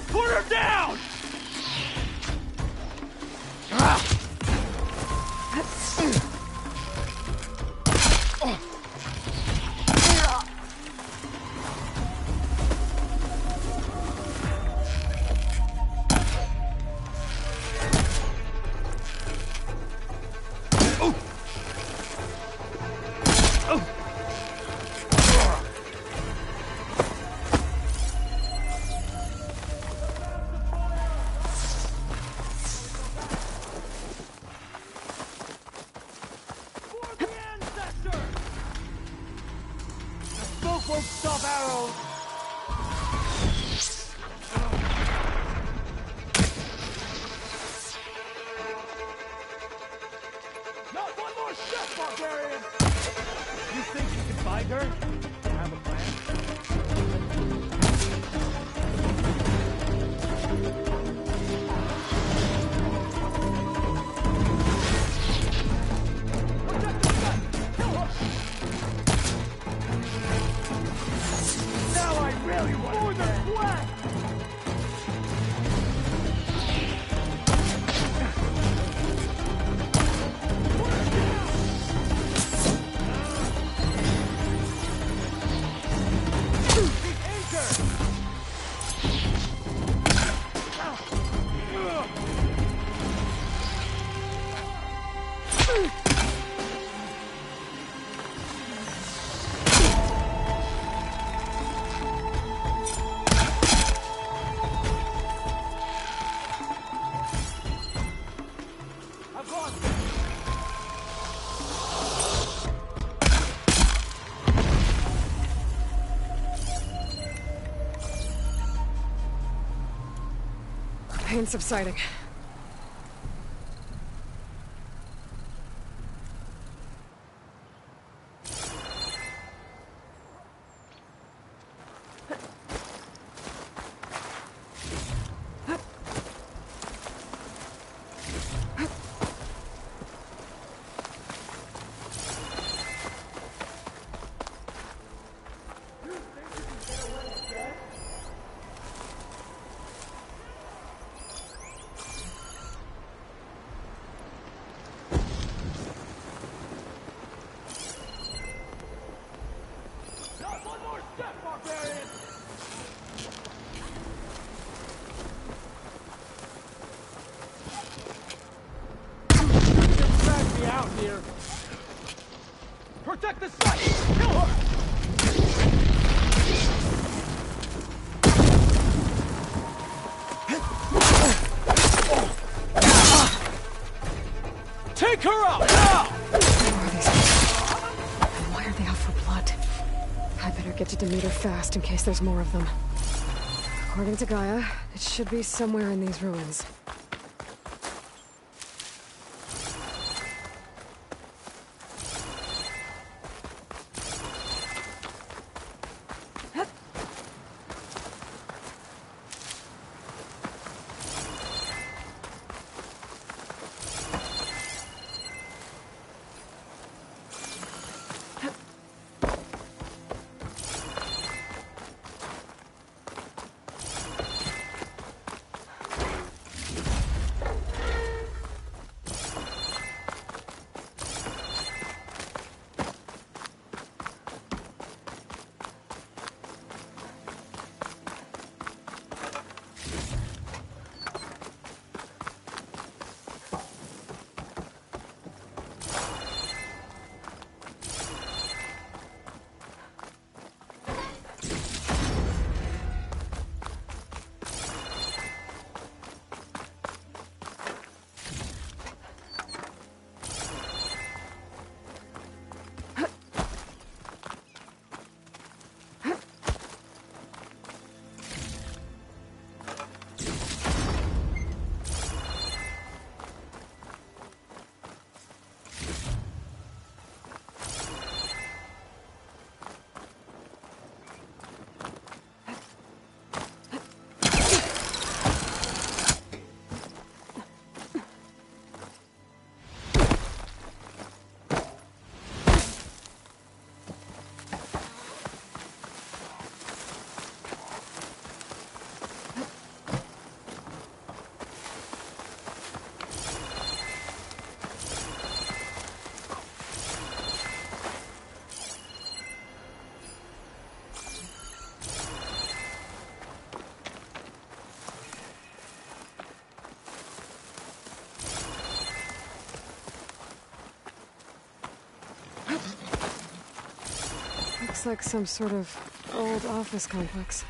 Put her down! Won't stop arrows! Not one more step, barbarian! You think you can find her? I have a plan. Really more than black! Pain subsiding. Protect the site! Kill her! Take her out! Now! Who are these people? And why are they out for blood? I better get to Demeter fast in case there's more of them. According to Gaia, it should be somewhere in these ruins. Looks like some sort of old office complex.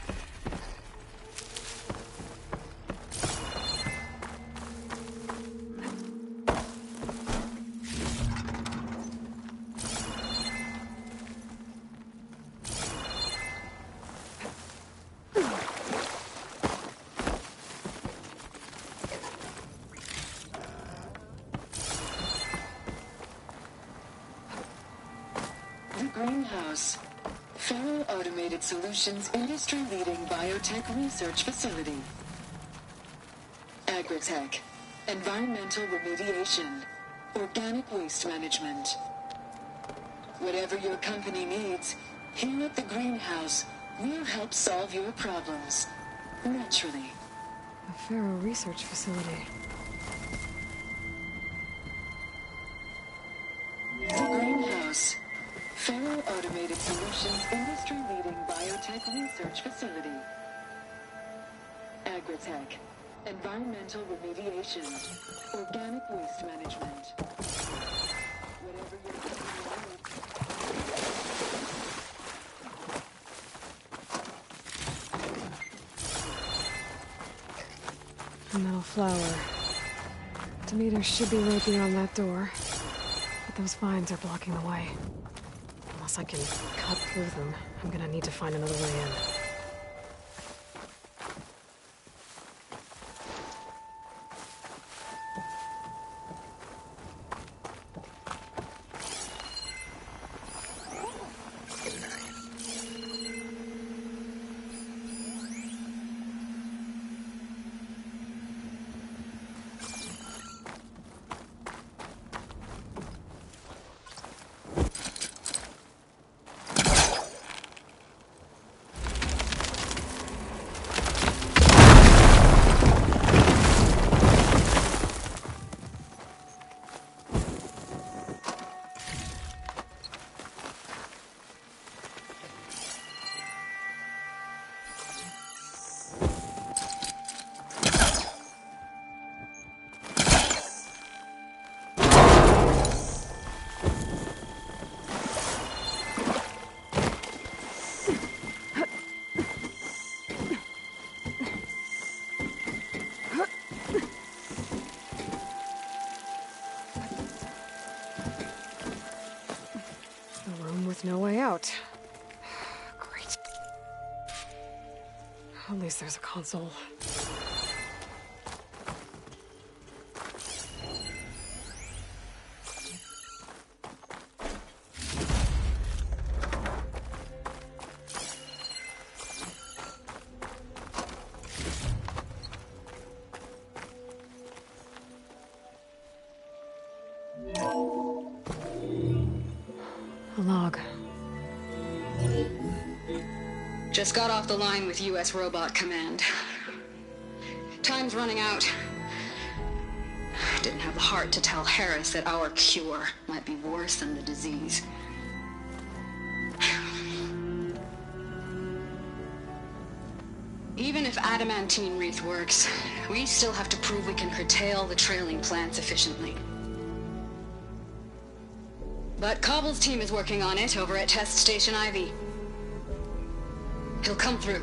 Greenhouse. Federal Automated Solutions industry-leading biotech research facility. Agritech. Environmental remediation. Organic waste management. Whatever your company needs, here at the Greenhouse, we'll help solve your problems. Naturally. A Faro research facility. The Greenhouse. Federal Automated Solutions industry-leading biotech research facility. Agritech. Environmental remediation. Organic waste management. Whatever your company needs. A metal flower. Demeter should be right beyond that door. But those vines are blocking the way. Unless I can cut through them, I'm gonna need to find another way in. No way out. Great. At least there's a console. A log. Just got off the line with U.S. Robot Command. Time's running out. Didn't have the heart to tell Harris that our cure might be worse than the disease. Even if adamantine wreath works, we still have to prove we can curtail the trailing plants efficiently. But Cobble's team is working on it over at Test Station Ivy. He'll come through.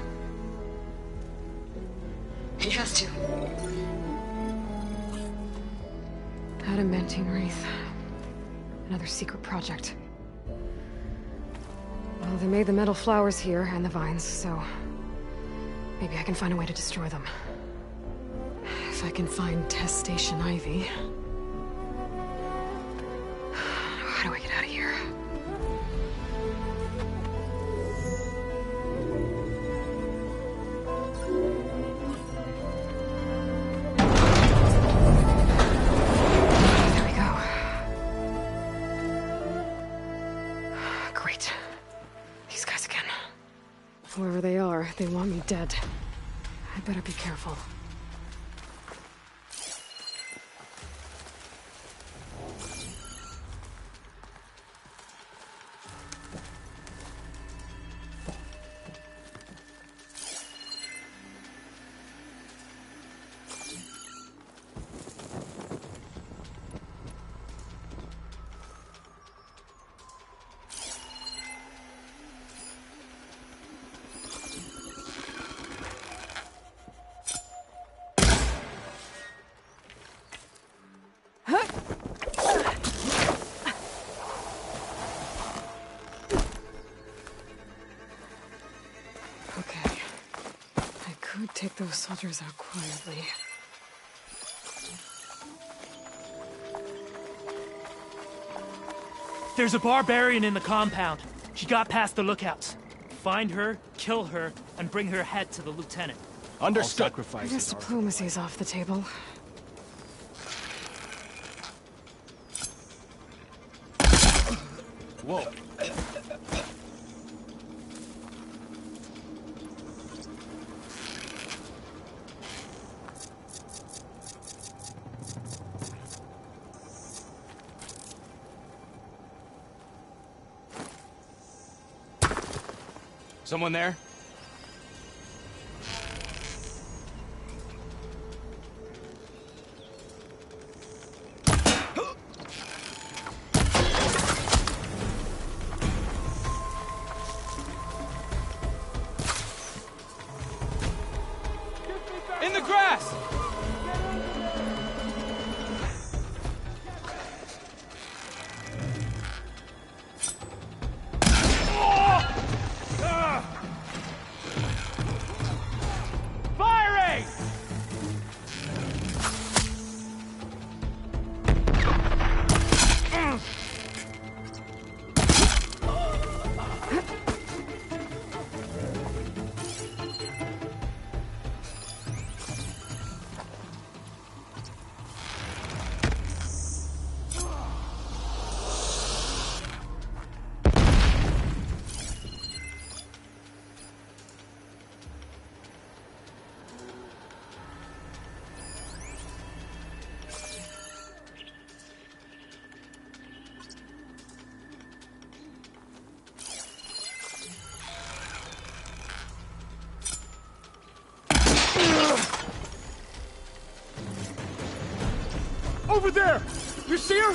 He has to. Adamantine wreath. Another secret project. Well, they made the metal flowers here and the vines, so maybe I can find a way to destroy them. If I can find Test Station Ivy. How do I get out of here? There we go. Great. These guys again. Whoever they are, they want me dead. I better be careful. could take those soldiers out quietly. There's a barbarian in the compound. She got past the lookouts. Find her, kill her, and bring her head to the lieutenant. Understood. I guess diplomacy's off the table. Whoa. Someone there? In the grass! Firing! Over there! You see her?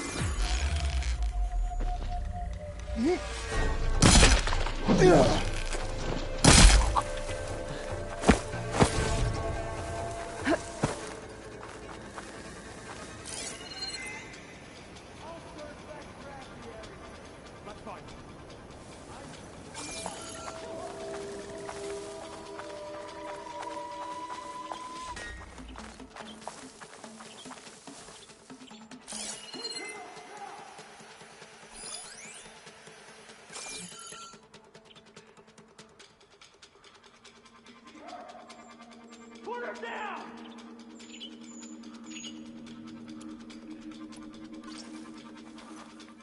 Put her down!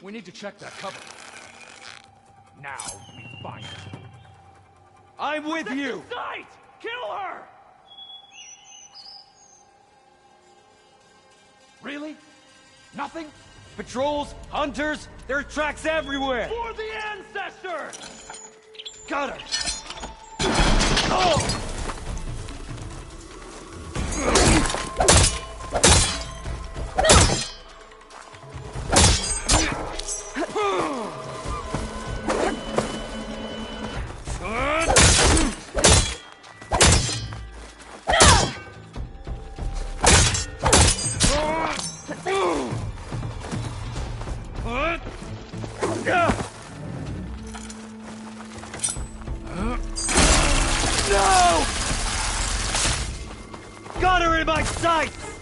We need to check that cover. Now we find it. I'm with you! Sight! Kill her! Really? Nothing? Patrols, hunters, there are tracks everywhere! For the ancestors! Got her! Oh! No! Got her in my sights!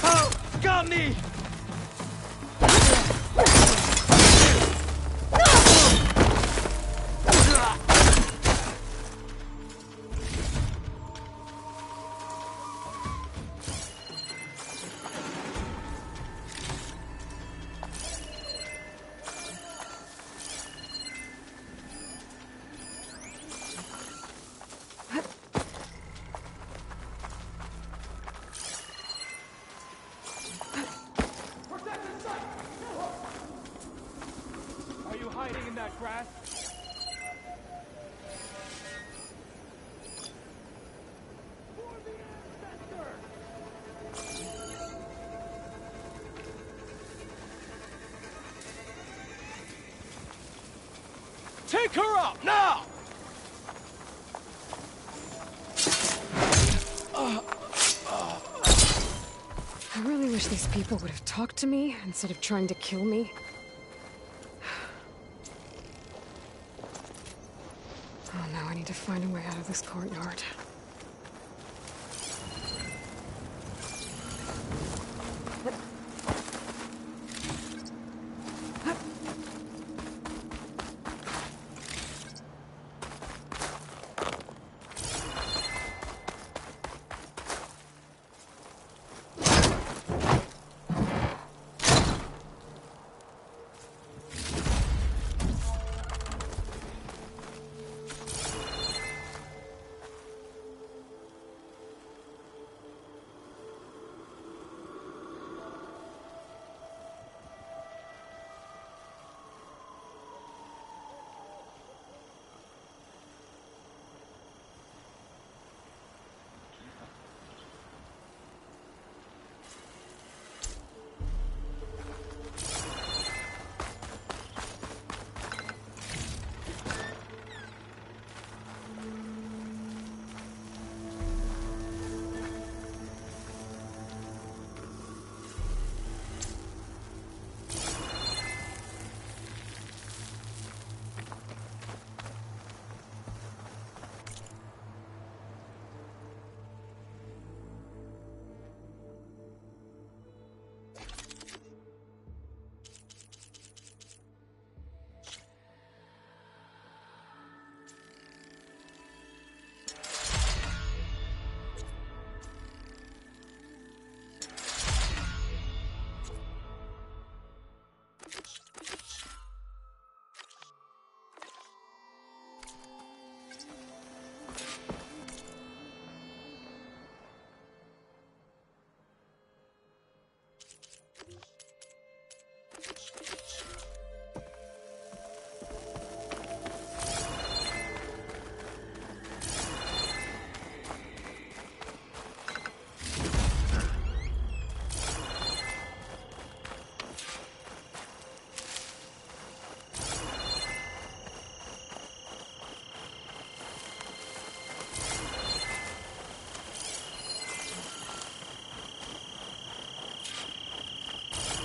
Ow! Got me! Are you hiding in that grass? For the ancestors! Take her out, now! I really wish these people would have talked to me instead of trying to kill me. now I need to find a way out of this courtyard.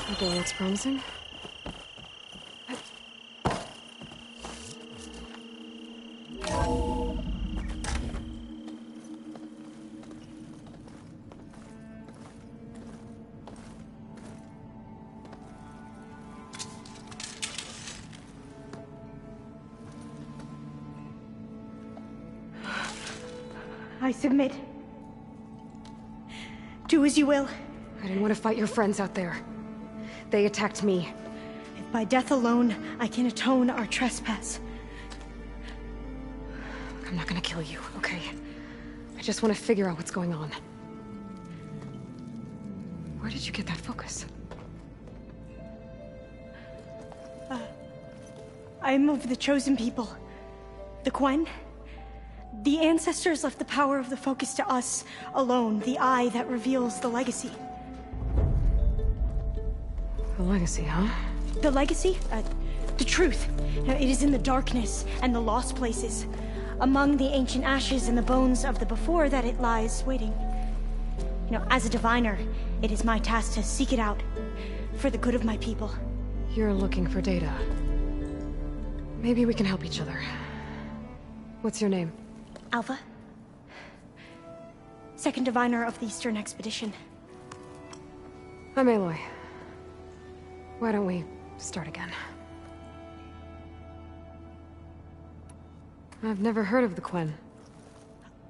The door looks promising. I submit. Do as you will. I didn't want to fight your friends out there. They attacked me. If by death alone I can atone our trespass. I'm not gonna kill you, okay? I just want to figure out what's going on. Where did you get that focus? I am of the chosen people. The Quen. The ancestors left the power of the focus to us alone, the eye that reveals the legacy. The legacy, huh? The legacy? The truth. It is in the darkness and the lost places. Among the ancient ashes and the bones of the before that it lies waiting. As a diviner, it is my task to seek it out. For the good of my people. You're looking for data. Maybe we can help each other. What's your name? Alpha. Second diviner of the Eastern Expedition. I'm Aloy. Why don't we start again? I've never heard of the Quen.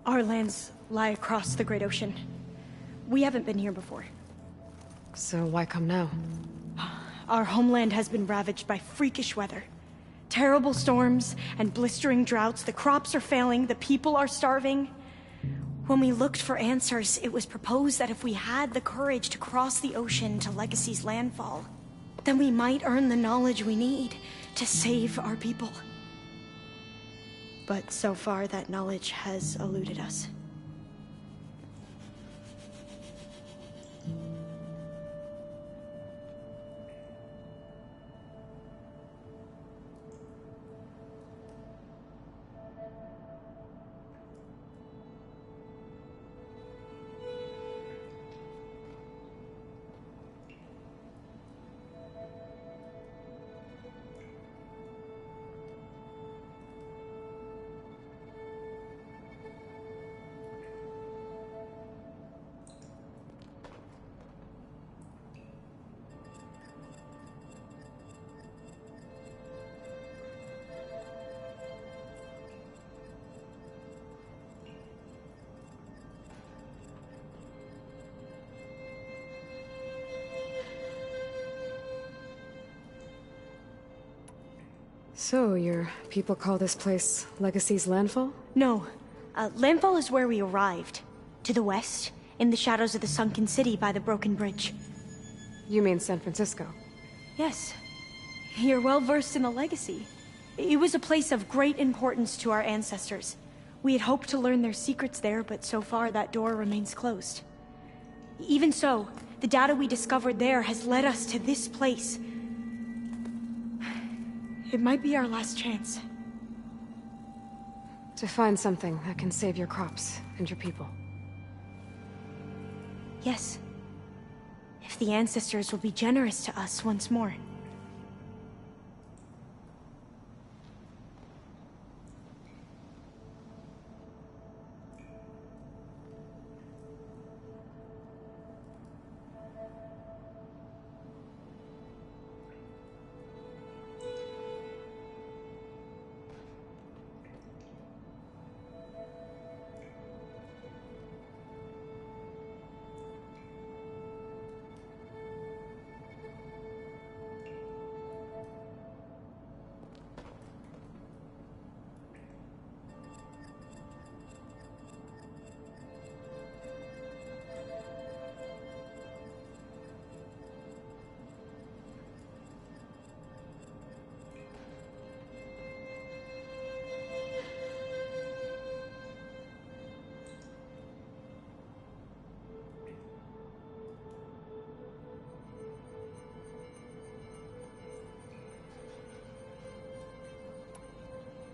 Our lands lie across the Great Ocean. We haven't been here before. So why come now? Our homeland has been ravaged by freakish weather. Terrible storms and blistering droughts. The crops are failing, the people are starving. When we looked for answers, it was proposed that if we had the courage to cross the ocean to Legacy's landfall, then we might earn the knowledge we need to save our people. But so far, that knowledge has eluded us. So, your people call this place Legacy's Landfall? No. Landfall is where we arrived. To the west, in the shadows of the sunken city by the broken bridge. You mean San Francisco? Yes. You're well versed in the Legacy. It was a place of great importance to our ancestors. We had hoped to learn their secrets there, but so far that door remains closed. Even so, the data we discovered there has led us to this place. It might be our last chance. To find something that can save your crops and your people. Yes. If the ancestors will be generous to us once more.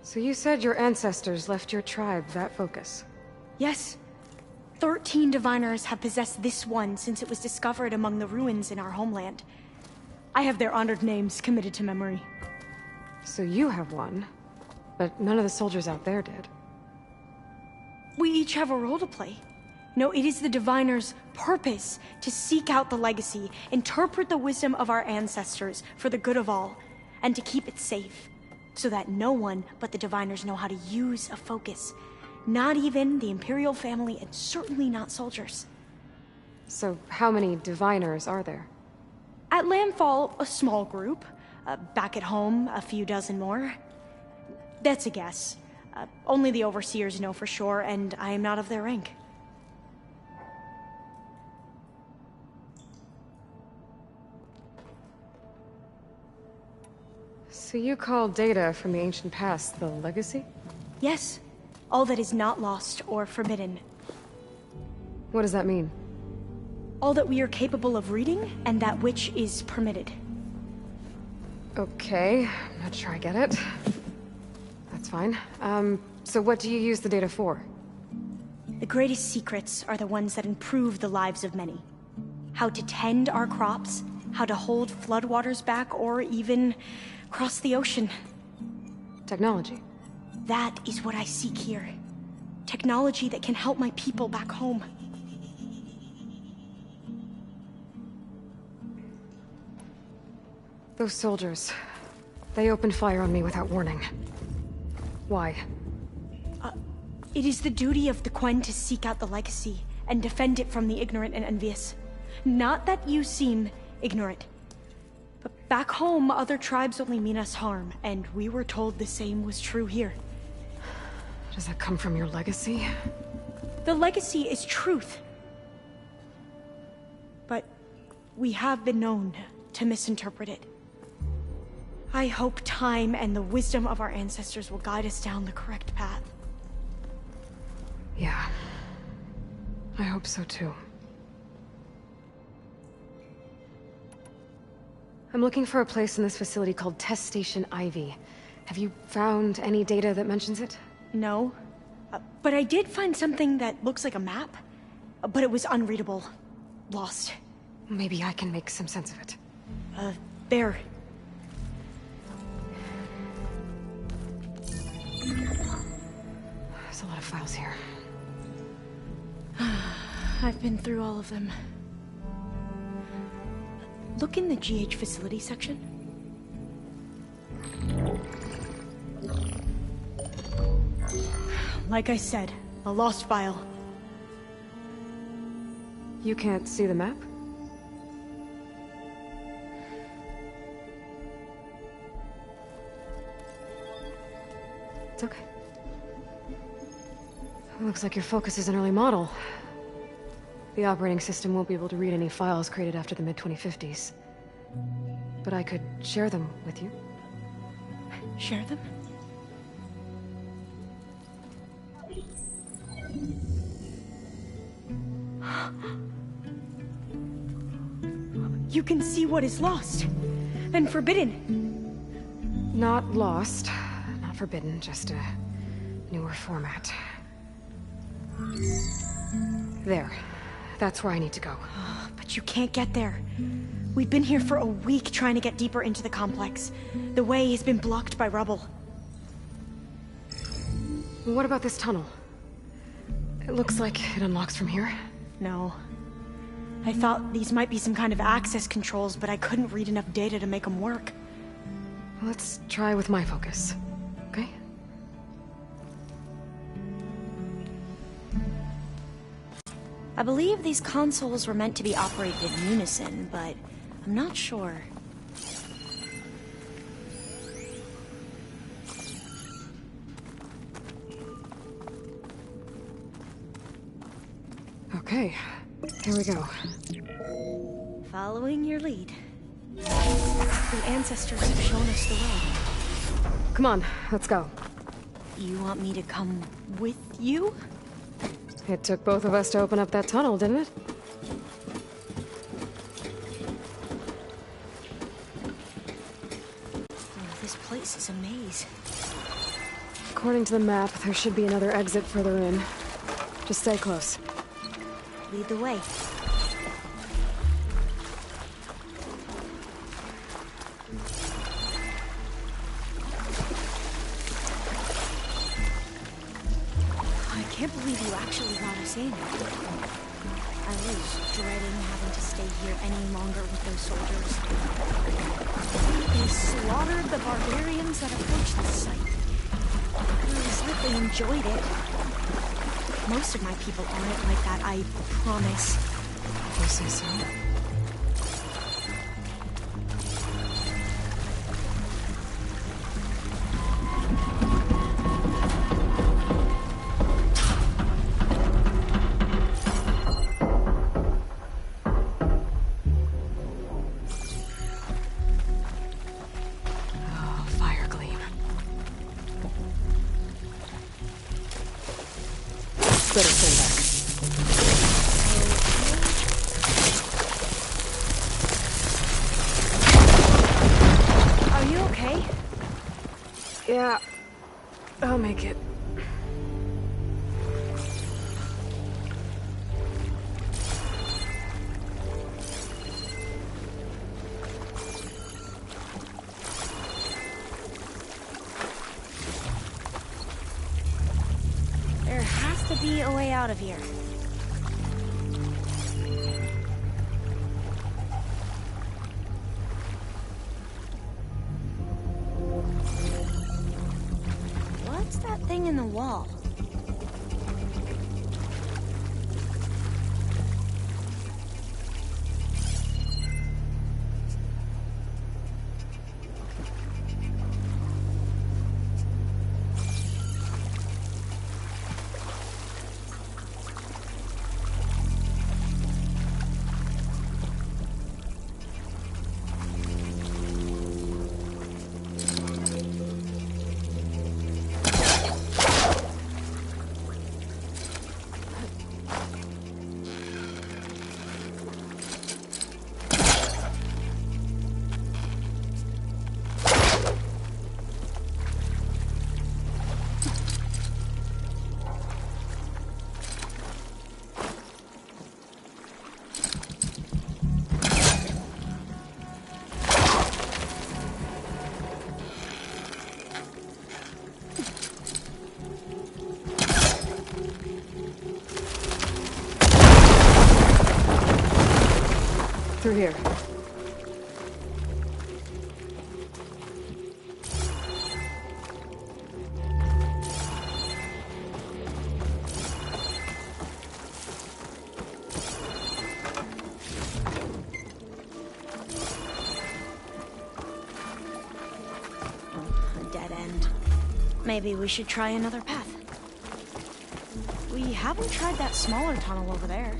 So you said your ancestors left your tribe that focus? Yes. 13 diviners have possessed this one since it was discovered among the ruins in our homeland. I have their honored names committed to memory. So you have one, but none of the soldiers out there did. We each have a role to play. No, it is the diviner's purpose to seek out the legacy, interpret the wisdom of our ancestors for the good of all, and to keep it safe, so that no one but the diviners know how to use a focus. Not even the Imperial family, and certainly not soldiers. So how many diviners are there? At Landfall, a small group. Back at home, a few dozen more. That's a guess. Only the overseers know for sure, and I am not of their rank. So you call data from the ancient past the Legacy? Yes. All that is not lost or forbidden. What does that mean? All that we are capable of reading, and that which is permitted. Okay, I'm not sure I get it. That's fine. So what do you use the data for? The greatest secrets are the ones that improve the lives of many. How to tend our crops, how to hold floodwaters back, or even cross the ocean. Technology. That is what I seek here. Technology that can help my people back home. Those soldiers, they opened fire on me without warning. Why? It is the duty of the Quen to seek out the legacy and defend it from the ignorant and envious. Not that you seem ignorant. But back home, other tribes only mean us harm, and we were told the same was true here. Does that come from your legacy? The legacy is truth. But we have been known to misinterpret it. I hope time and the wisdom of our ancestors will guide us down the correct path. Yeah. I hope so too. I'm looking for a place in this facility called Test Station Ivy. Have you found any data that mentions it? No. But I did find something that looks like a map. But it was unreadable. Lost. Maybe I can make some sense of it. There. There's a lot of files here. I've been through all of them. Look in the GH facility section. Like I said, a lost file. You can't see the map? It's okay. Looks like your Focus is an early model. The operating system won't be able to read any files created after the mid-2050s. But I could share them with you. Share them? You can see what is lost and forbidden. Not lost, not forbidden, just a newer format. There. That's where I need to go. But you can't get there. We've been here for a week trying to get deeper into the complex. The way has been blocked by rubble. What about this tunnel? It looks like it unlocks from here. No. I thought these might be some kind of access controls, but I couldn't read enough data to make them work. Let's try with my Focus, okay? I believe these consoles were meant to be operated in unison, but I'm not sure. Okay, here we go. Following your lead. The ancestors have shown us the way. Come on, let's go. You want me to come with you? It took both of us to open up that tunnel, didn't it? Oh, this place is a maze. According to the map, there should be another exit further in. Just stay close. Lead the way. I can't believe you actually brought us in. I was dreading having to stay here any longer with those soldiers. They slaughtered the barbarians that approached the site. It was like they enjoyed it. Most of my people aren't like that, I promise. If you say so. Better stand back. Are you okay? Yeah, I'll make it. There has to be a way out of here. What's that thing in the wall? Through here. A dead end. Maybe we should try another path. We haven't tried that smaller tunnel over there.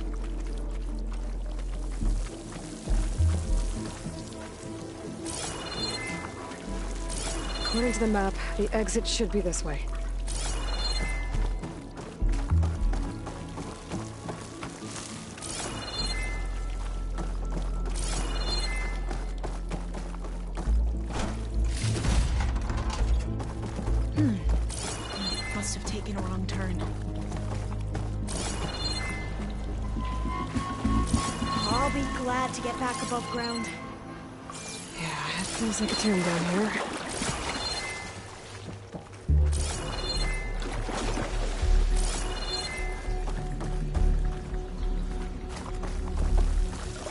According to the map, the exit should be this way. Must have taken a wrong turn. I'll be glad to get back above ground. Yeah, it feels like a tomb down here.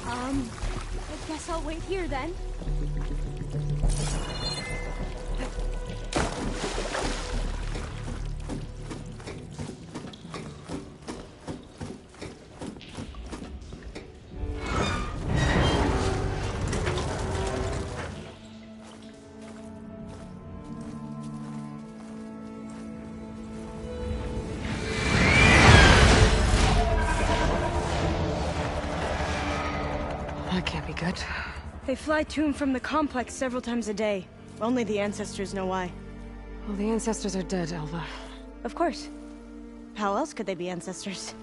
I guess I'll wait here then. That can't be good. They fly to and from the complex several times a day. Only the ancestors know why. Well, the ancestors are dead, Alva. Of course. How else could they be ancestors?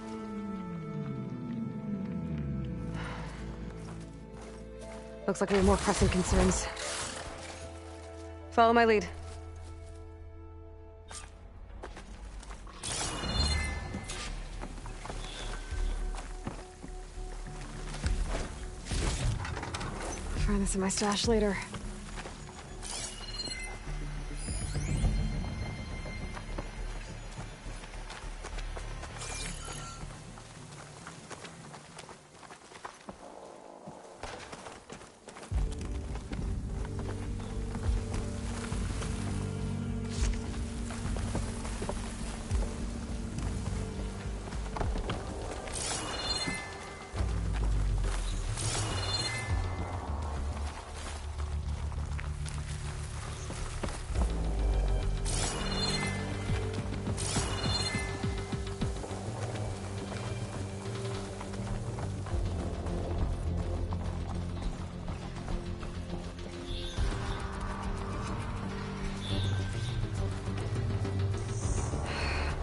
Looks like we have more pressing concerns. Follow my lead. Find this in my stash later.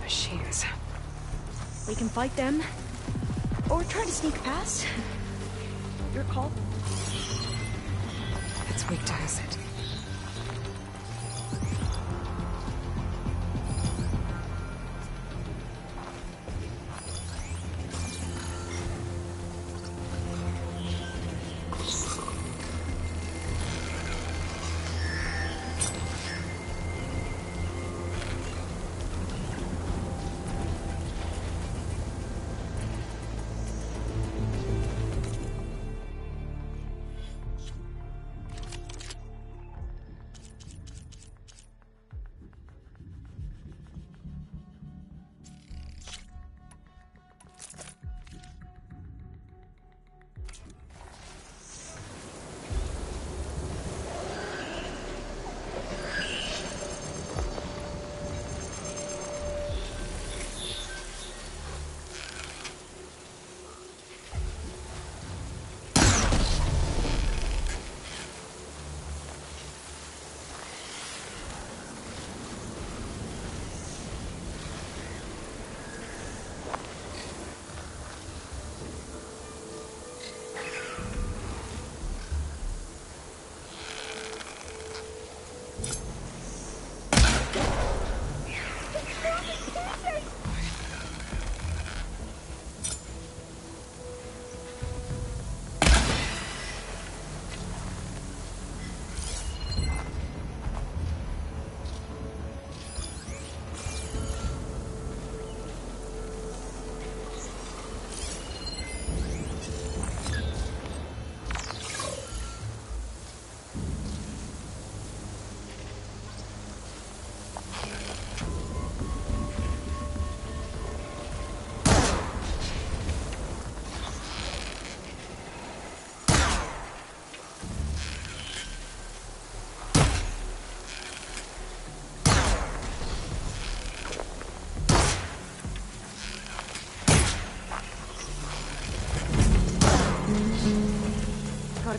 Machines. We can fight them. Or try to sneak past. Your call. It's weak to acid.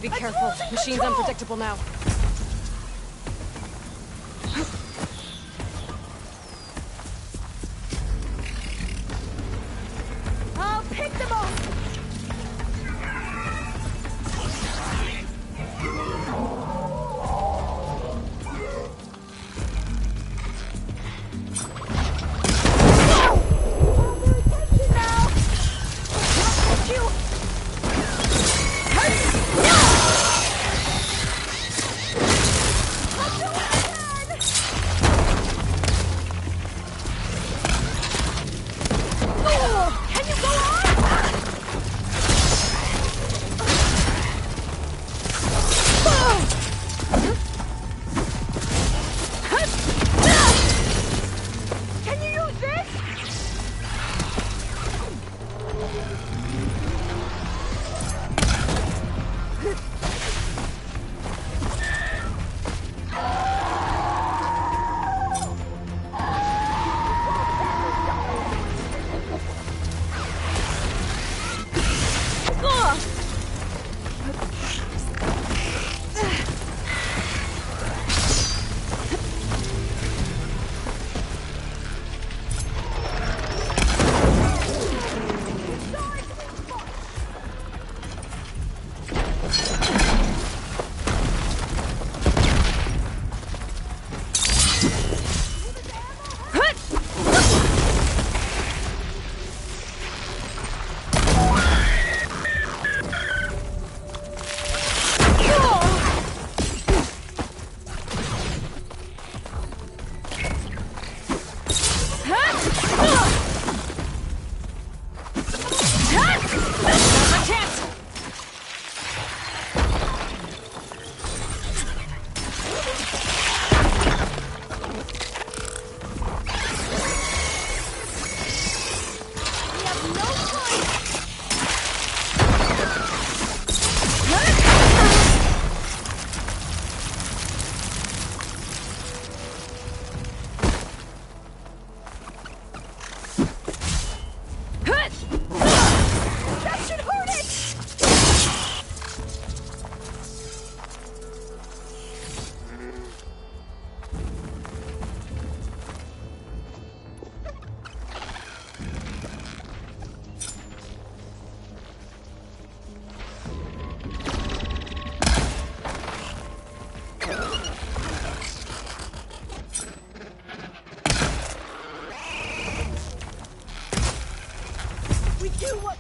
be careful. Machine's unpredictable now. I'll pick them up!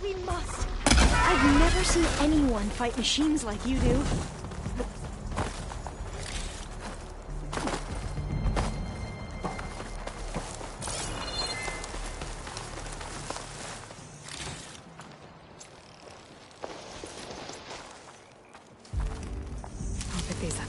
We must. I've never seen anyone fight machines like you do. I'll pick these up.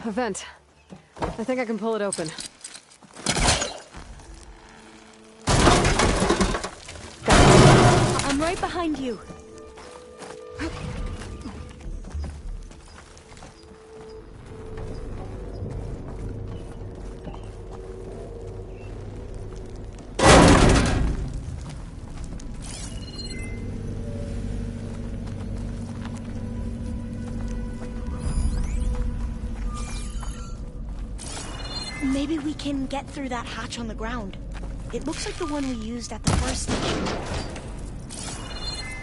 a vent. I think I can pull it open. I'm right behind you. Maybe we can get through that hatch on the ground. It looks like the one we used at the first station.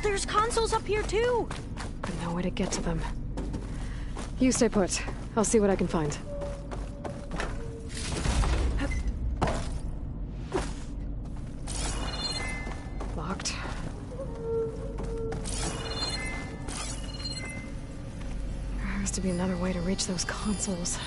There's consoles up here too! No way to get to them. You stay put. I'll see what I can find. Locked. There has to be another way to reach those consoles.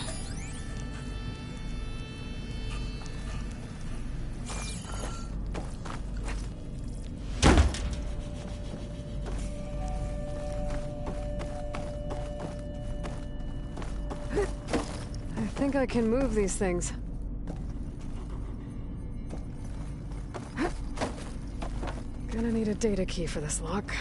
I think I can move these things. Gonna need a data key for this lock.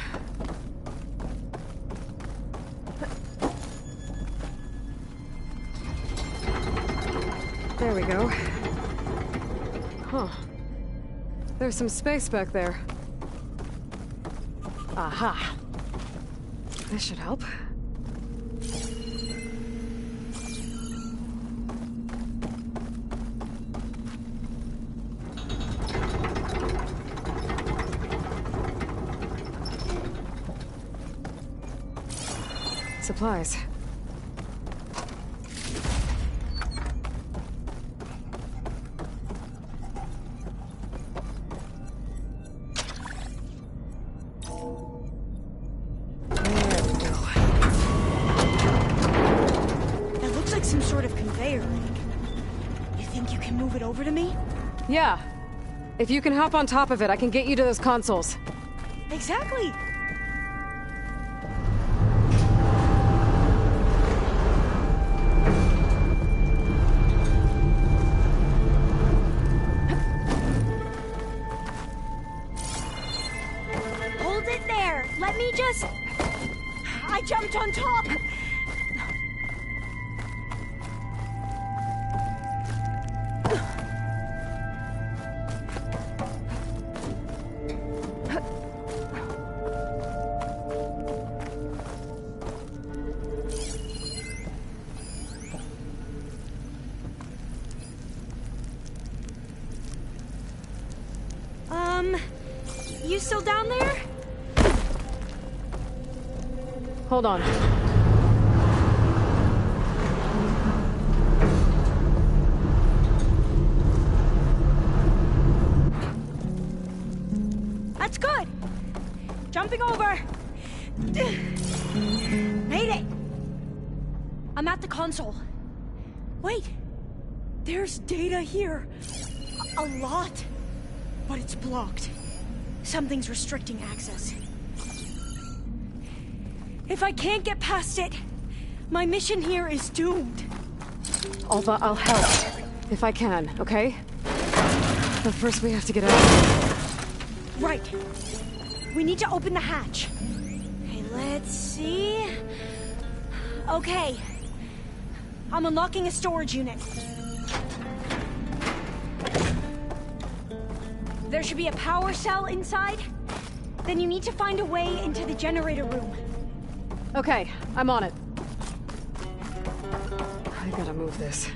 There we go. Huh. There's some space back there. Aha. This should help. Supplies. That looks like some sort of conveyor link. You think you can move it over to me? Yeah. If you can hop on top of it, I can get you to those consoles. Exactly! Hold it there! Let me just... I jumped on top! You still down there? Hold on. That's good! Jumping over! Made it! I'm at the console. Wait! There's data here. A lot. But it's blocked. Something's restricting access. If I can't get past it, my mission here is doomed. Alva, I'll help. If I can, okay? But first we have to get out. Right. We need to open the hatch. Okay, let's see. Okay. I'm unlocking a storage unit. There should be a power cell inside. Then you need to find a way into the generator room. Okay, I'm on it. I gotta move this.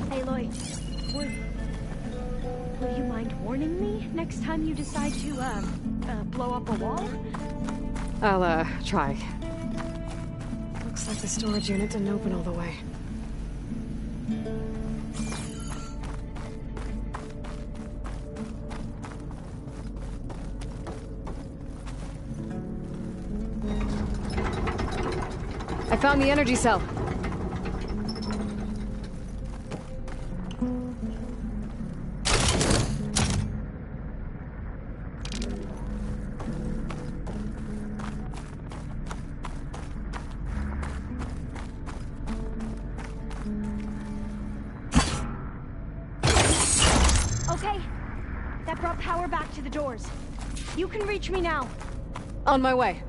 Aloy, would you mind warning me next time you decide to, blow up a wall? I'll, try. Looks like the storage unit didn't open all the way. I found the energy cell. Okay. That brought power back to the doors. You can reach me now. On my way.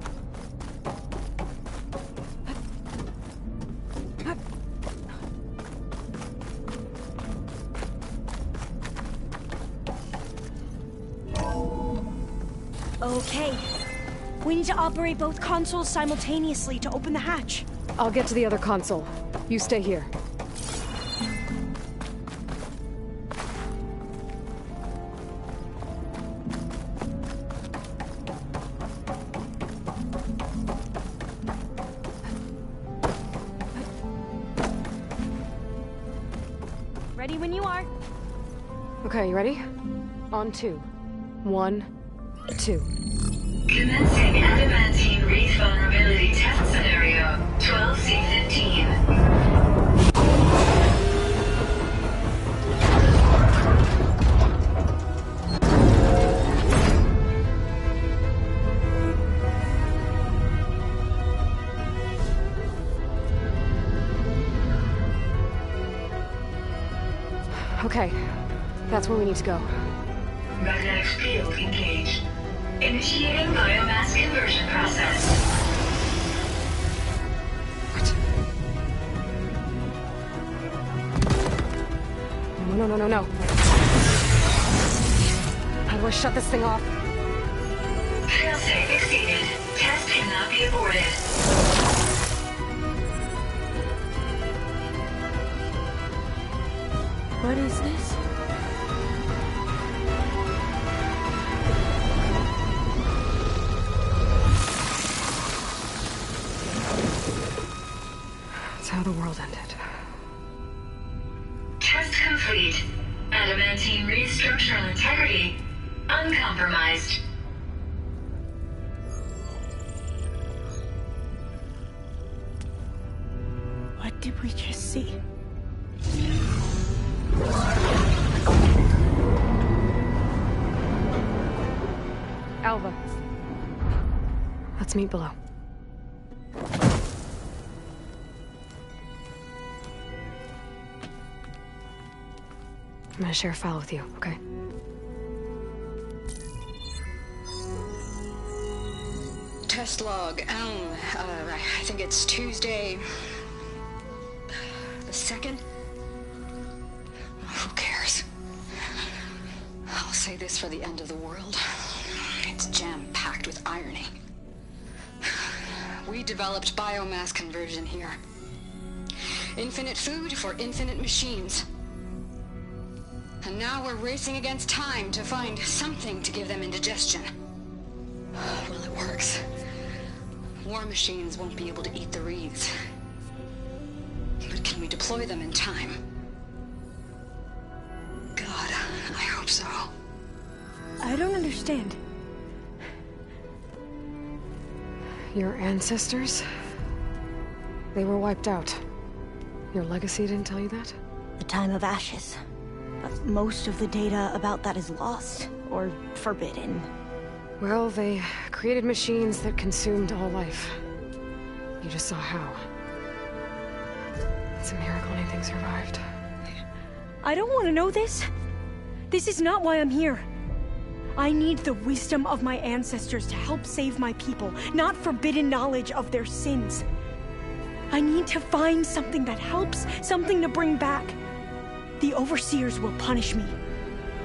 Okay. We need to operate both consoles simultaneously to open the hatch. I'll get to the other console. You stay here. Ready when you are. Okay, you ready? On 2. 1, 2. Commencing adamantine reef vulnerability test scenario 12C15. Okay, that's where we need to go. Magnetic field engaged. Initiating biomass conversion process. What? No. How do I shut this thing off? Failsafe exceeded. Test cannot be aborted. What is this? That's how the world ended. Test complete. Adamantine reef structural integrity uncompromised. What did we just see? Alva. Let's meet below. I'm gonna share a file with you, okay? Test log, I think it's Tuesday... the 2nd? Who cares? I'll say this for the end of the world. It's jam-packed with irony. We developed biomass conversion here. Infinite food for infinite machines. And now we're racing against time to find something to give them indigestion. Well, it works. War machines won't be able to eat the reeds. But can we deploy them in time? God, I hope so. I don't understand. Your ancestors? They were wiped out. Your legacy didn't tell you that? The time of ashes. But most of the data about that is lost, or forbidden. Well, they created machines that consumed all life. You just saw how. It's a miracle anything survived. I don't want to know this. This is not why I'm here. I need the wisdom of my ancestors to help save my people, not forbidden knowledge of their sins. I need to find something that helps, something to bring back. The overseers will punish me.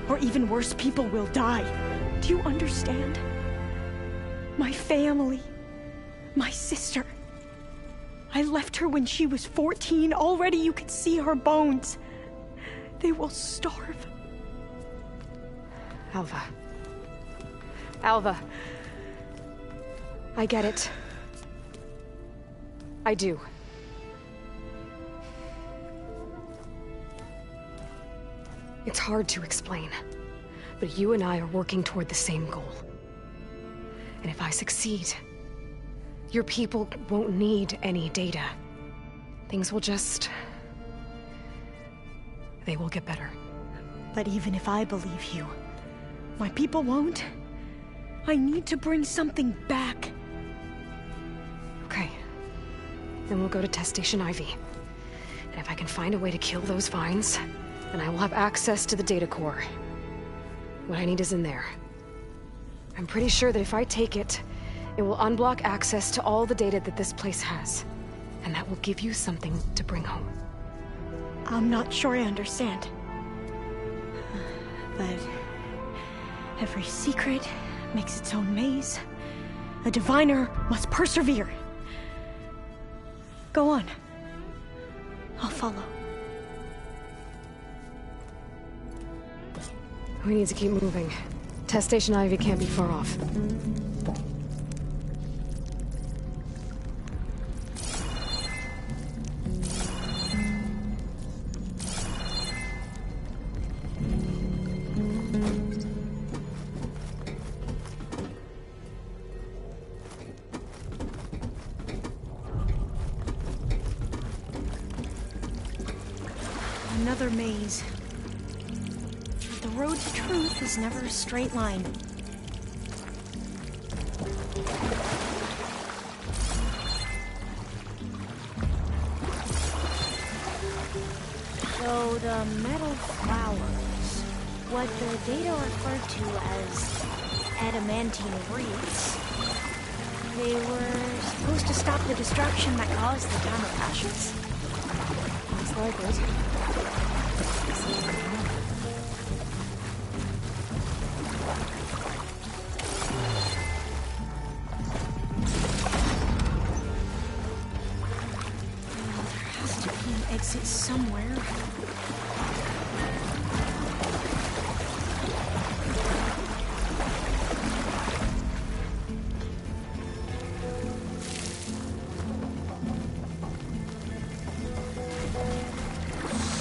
Or even worse, people will die. Do you understand? My family. My sister. I left her when she was 14. Already you could see her bones. They will starve. Alva. Alva. I get it. I do. It's hard to explain, but you and I are working toward the same goal. And if I succeed, Your people won't need any data. Things will just... they will get better. But even if I believe you, my people won't. I need to bring something back. Okay. Then we'll go to Test Station Ivy. And if I can find a way to kill those vines, then I will have access to the data core. What I need is in there. I'm pretty sure that if I take it, it will unblock access to all the data that this place has. And that will give you something to bring home. I'm not sure I understand. But every secret makes its own maze. A diviner must persevere. Go on. I'll follow. We need to keep moving. Test Station Ivy can't be far off. Another maze. The road to truth is never a straight line. So the metal flowers, what the data referred to as adamantine wreaths, they were supposed to stop the destruction that caused the Town of Ashes? Looks like it. Exit somewhere.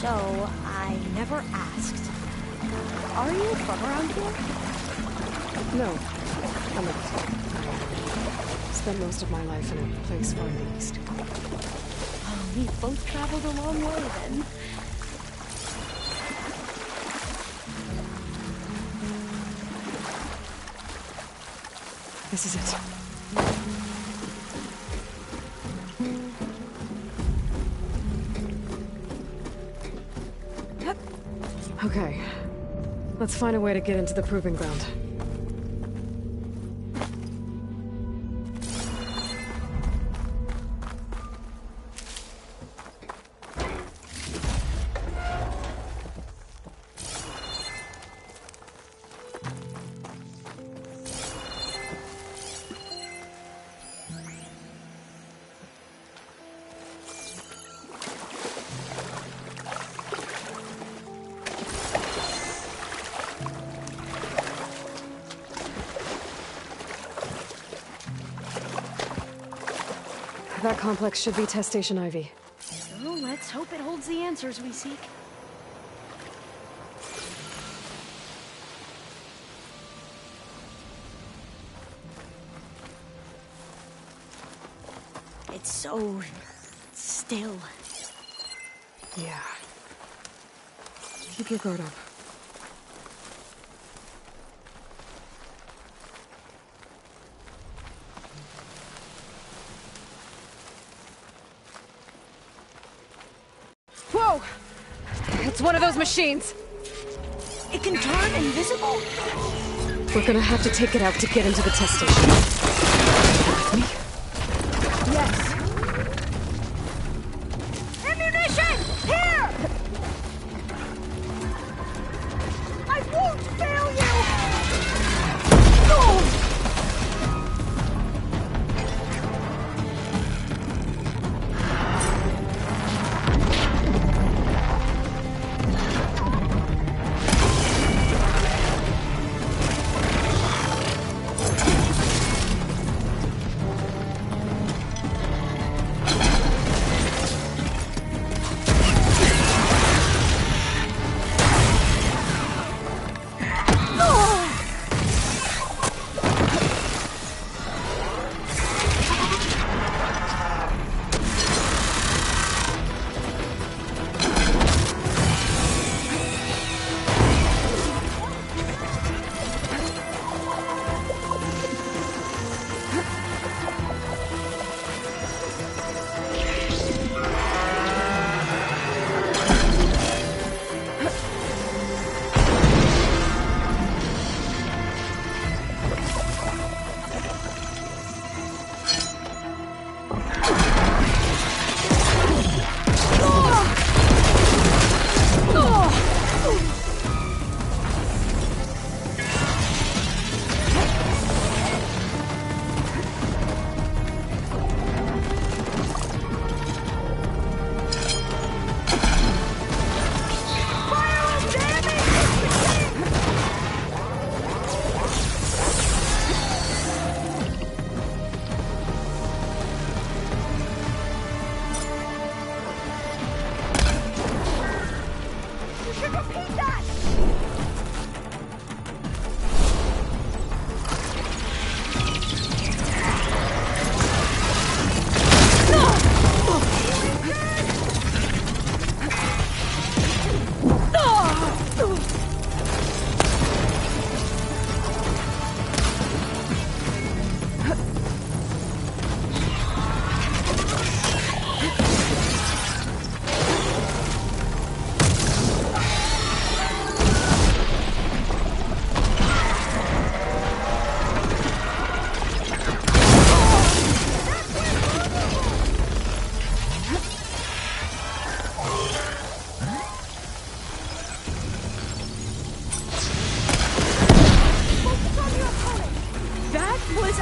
So, I never asked. Are you from around here? No, I'm not. I spent most of my life in a place far in the east. We both traveled a long way then. This is it. Okay. Let's find a way to get into the proving ground. That complex should be Test Station Ivy. So let's hope it holds the answers we seek. It's so still. Yeah. Keep your guard up. Whoa! It's one of those machines! It can turn invisible? We're gonna have to take it out to get into the test station. With me? Yes. Ammunition! Here! I won't fail you! Oh!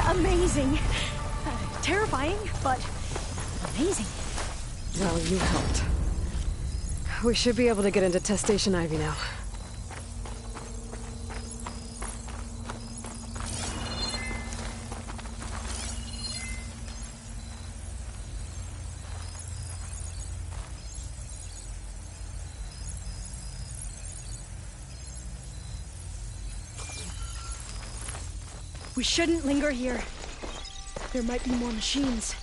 Amazing. Terrifying, but amazing. Well, you helped. We should be able to get into Test Station Ivy now. We shouldn't linger here. There might be more machines.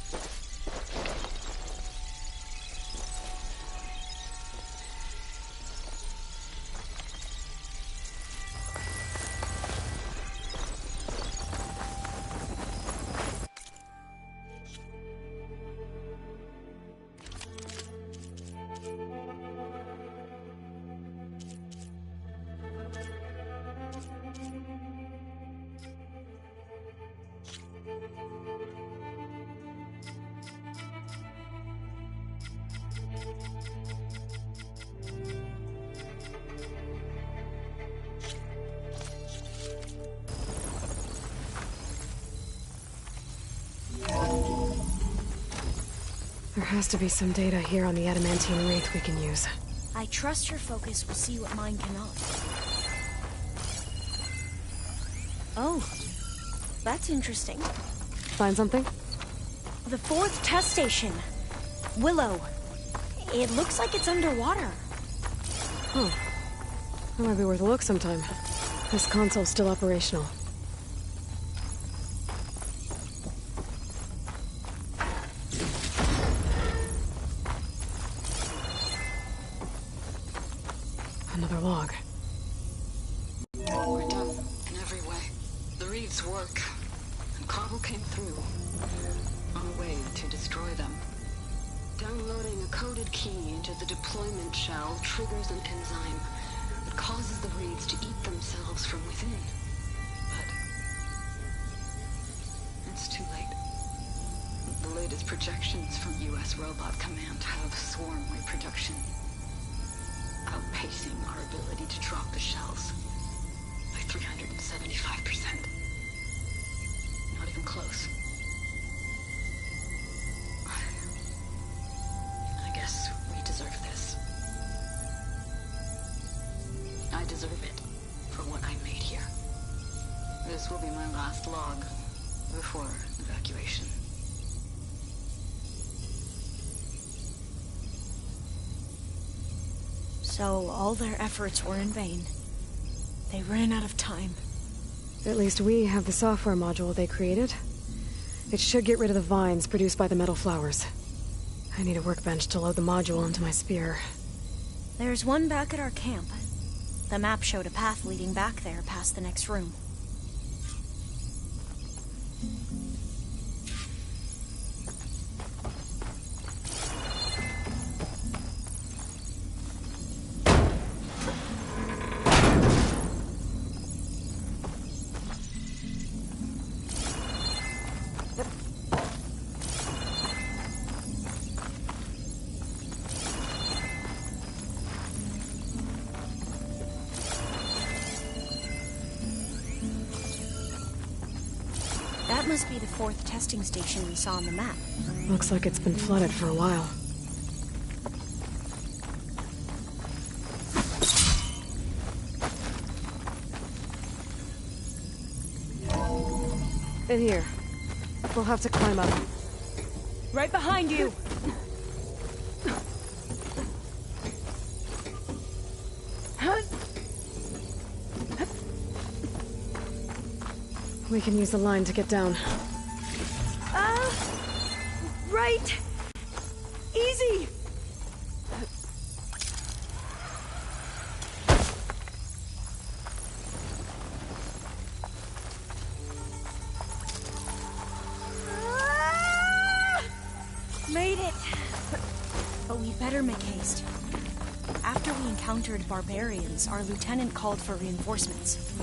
There has to be some data here on the adamantine wraith we can use. I trust your focus will see what mine cannot. Oh, that's interesting. Find something? The 4th test station. Willow. It looks like it's underwater. Huh. That might be worth a look sometime. This console's still operational. Another log. We're done in every way. The reeds work, and Cobble came through on a way to destroy them. Downloading a coded key into the deployment shell triggers an enzyme that causes the reeds to eat themselves from within. But it's too late. The latest projections from U.S. Robot Command have swarm reproduction, outpacing our ability to drop the shells by 375%. Not even close. I guess we deserve this. I deserve it for what I made here. This will be my last log before evacuation. So all their efforts were in vain. They ran out of time. At least we have the software module they created. It should get rid of the vines produced by the metal flowers. I need a workbench to load the module into my spear. There's one back at our camp. The map showed a path leading back there past the next room. That must be the 4th testing station we saw on the map. Looks like it's been flooded for a while. In here. We'll have to climb up. Right behind you! We can use the line to get down. Right! Easy! Made it! But we better make haste. After we encountered barbarians, our lieutenant called for reinforcements.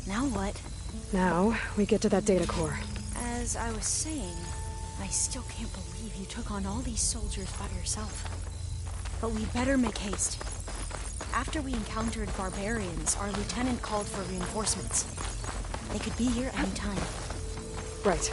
Now what? Now, we get to that data core. As I was saying, I still can't believe you took on all these soldiers by yourself. But we better make haste. After we encountered barbarians, our lieutenant called for reinforcements. They could be here any time. Right.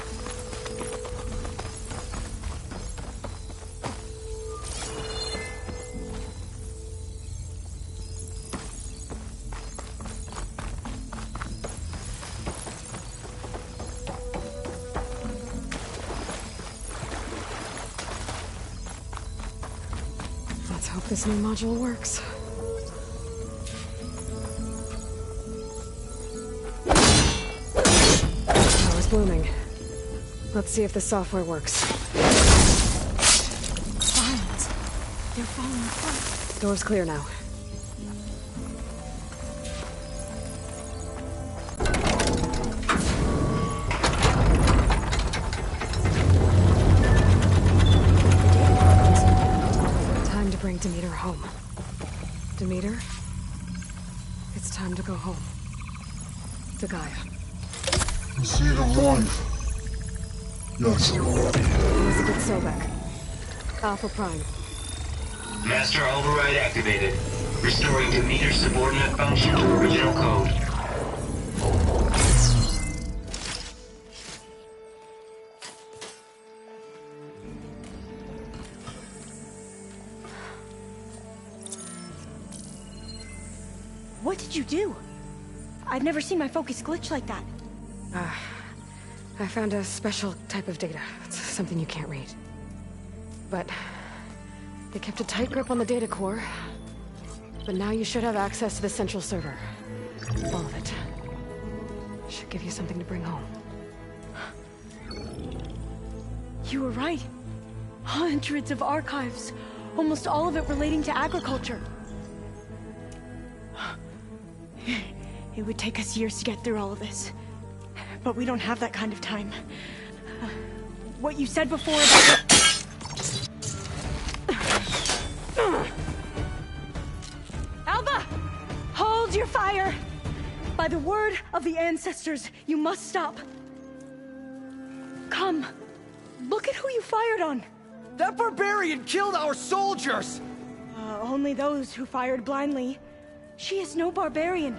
Let's hope this new module works. Power's blooming. Let's see if the software works. Vines. They're falling apart. Door's clear now. Time to bring Demeter home. Demeter, it's time to go home. To Gaia. The seed of life. Yes. Elizabeth Sobek. Alpha Prime. Master override activated. Restoring Demeter's subordinate function to original code. What did you do? I've never seen my focus glitch like that. I found a special type of data. It's something you can't read. But they kept a tight grip on the data core. But now you should have access to the central server. All of it. Should give you something to bring home. You were right. Hundreds of archives. Almost all of it relating to agriculture. It would take us years to get through all of this. But we don't have that kind of time. What you said before about Alva! Hold your fire! By the word of the ancestors, you must stop. Come. Look at who you fired on. That barbarian killed our soldiers! Only those who fired blindly. She is no barbarian.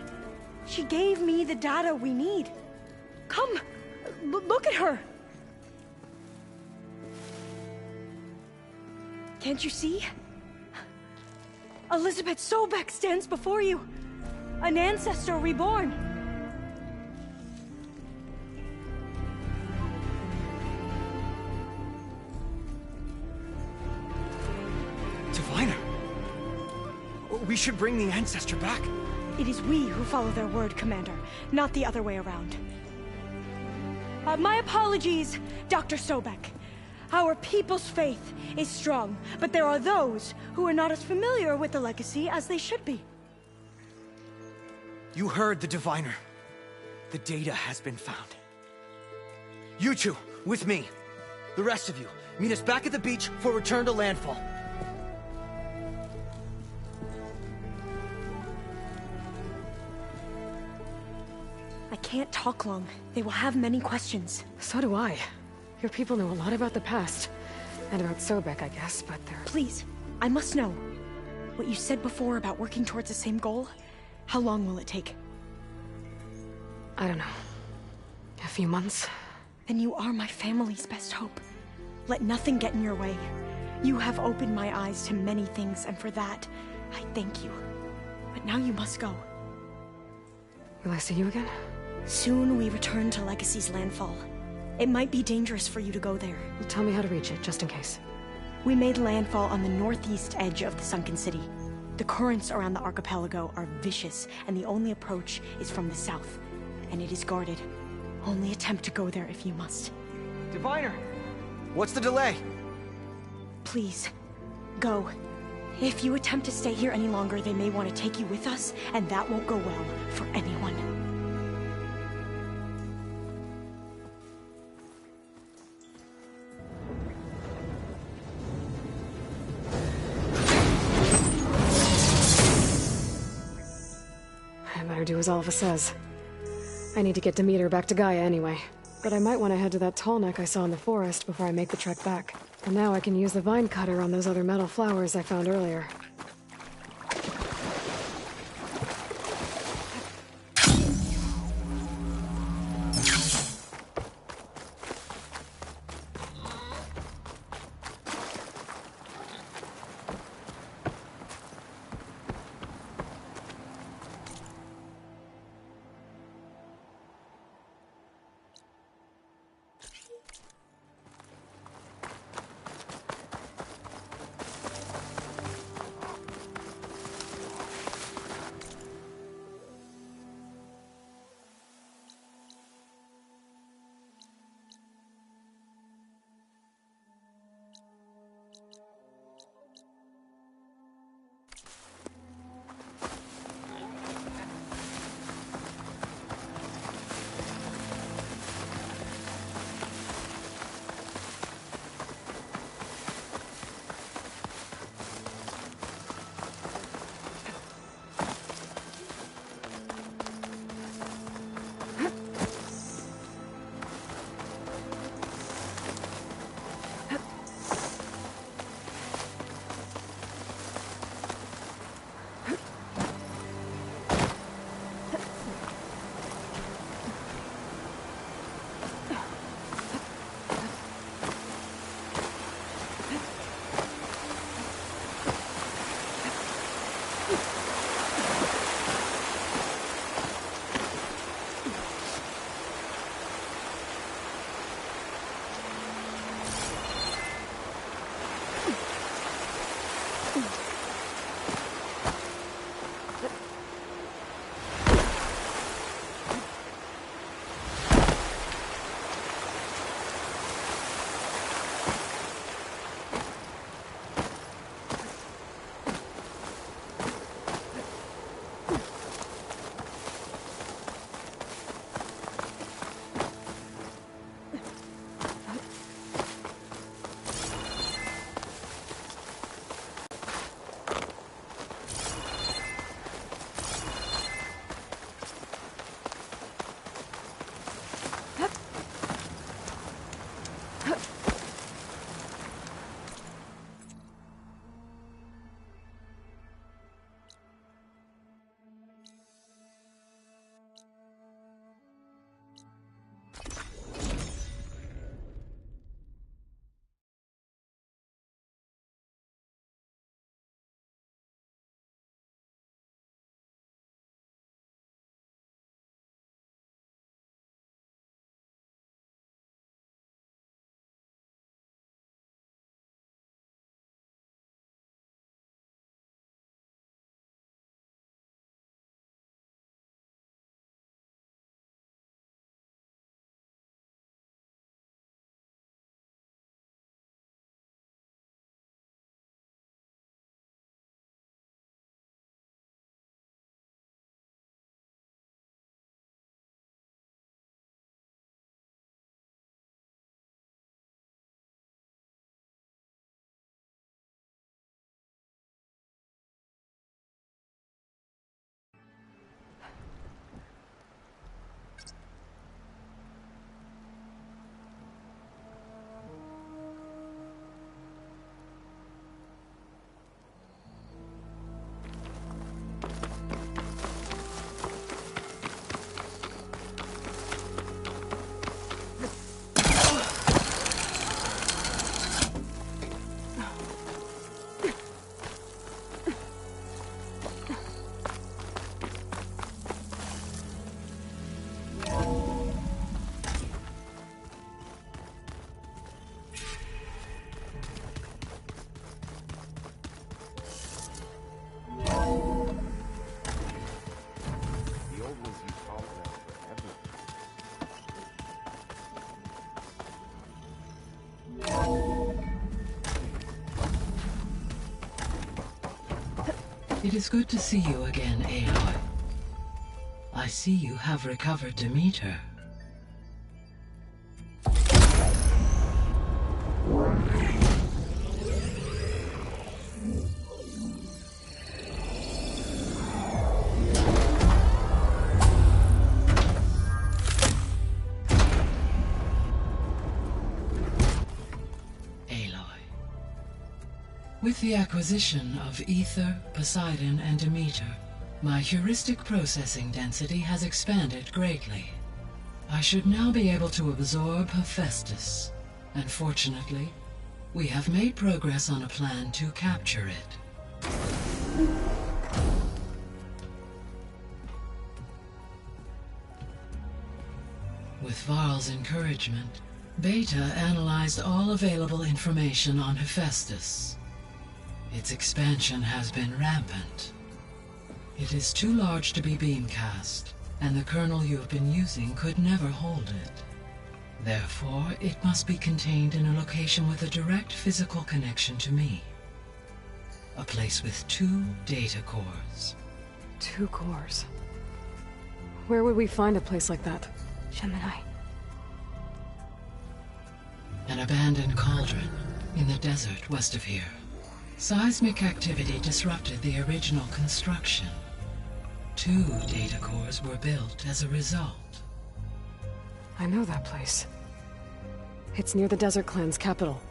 She gave me the data we need. Come, look at her. Can't you see? Elizabeth Sobek stands before you. An ancestor reborn. Diviner! We should bring the ancestor back. It is we who follow their word, Commander, not the other way around. My apologies, Dr. Sobek. Our people's faith is strong, but there are those who are not as familiar with the legacy as they should be. You heard the diviner. The data has been found. You two, with me. The rest of you, meet us back at the beach for return to landfall. I can't talk long. They will have many questions. So do I. Your people know a lot about the past. And about Sobek, I guess, but they're... Please, I must know. What you said before about working towards the same goal, how long will it take? I don't know. A few months? Then you are my family's best hope. Let nothing get in your way. You have opened my eyes to many things, and for that, I thank you. But now you must go. Will I see you again? Soon we return to Legacy's landfall. It might be dangerous for you to go there. Well, tell me how to reach it, just in case. We made landfall on the northeast edge of the sunken city. The currents around the archipelago are vicious, and the only approach is from the south. And it is guarded. Only attempt to go there if you must. Diviner! What's the delay? Please, go. If you attempt to stay here any longer, they may want to take you with us, and that won't go well for anyone. I better do as Alva says. I need to get Demeter back to Gaia anyway. But I might want to head to that tall neck I saw in the forest before I make the trek back. And now I can use the vine cutter on those other metal flowers I found earlier. It is good to see you again, Aloy. I see you have recovered Demeter. With the acquisition of Ether, Poseidon, and Demeter, my heuristic processing density has expanded greatly. I should now be able to absorb Hephaestus, and fortunately, we have made progress on a plan to capture it. With Varl's encouragement, Beta analyzed all available information on Hephaestus. Its expansion has been rampant. It is too large to be beamcast, and the kernel you have been using could never hold it. Therefore, it must be contained in a location with a direct physical connection to me. A place with 2 data cores. 2 cores? Where would we find a place like that? Gemini. An abandoned cauldron in the desert west of here. Seismic activity disrupted the original construction. 2 data cores were built as a result. I know that place. It's near the Desert Clan's capital.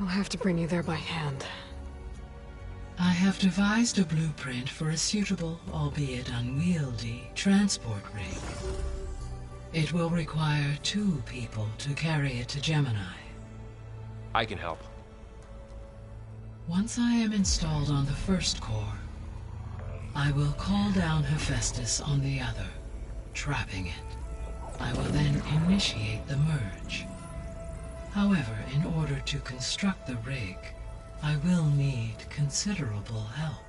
I'll have to bring you there by hand. I have devised a blueprint for a suitable, albeit unwieldy, transport rig. It will require 2 people to carry it to Gemini. I can help. Once I am installed on the first core, I will call down Hephaestus on the other, trapping it. I will then initiate the merge. However, in order to construct the rig, I will need considerable help.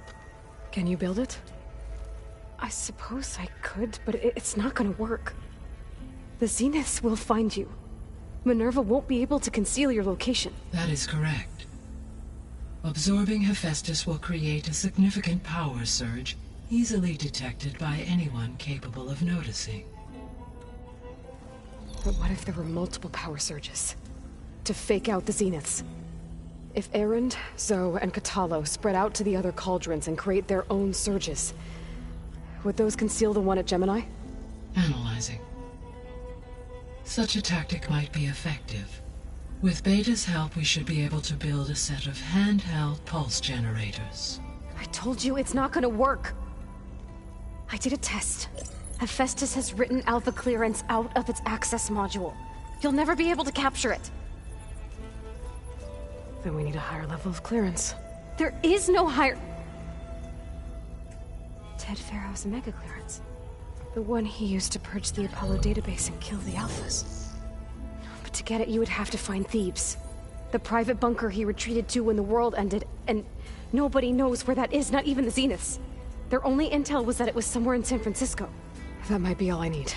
Can you build it? I suppose I could, but it's not gonna work. The Zeniths will find you. Minerva won't be able to conceal your location. That is correct. Absorbing Hephaestus will create a significant power surge, easily detected by anyone capable of noticing. But what if there were multiple power surges? To fake out the Zeniths? If Erend, Zoe, and Katalo spread out to the other cauldrons and create their own surges, would those conceal the one at Gemini? Analyzing. Such a tactic might be effective. With Beta's help, we should be able to build a set of handheld pulse generators. I told you it's not gonna work. I did a test. Hephaestus has written Alpha clearance out of its access module. You'll never be able to capture it. Then we need a higher level of clearance. There is no higher... Ted Farrow's mega clearance. The one he used to purge the Apollo database and kill the Alphas. But to get it, you would have to find Thebes. The private bunker he retreated to when the world ended, and nobody knows where that is, not even the Zeniths. Their only intel was that it was somewhere in San Francisco. That might be all I need.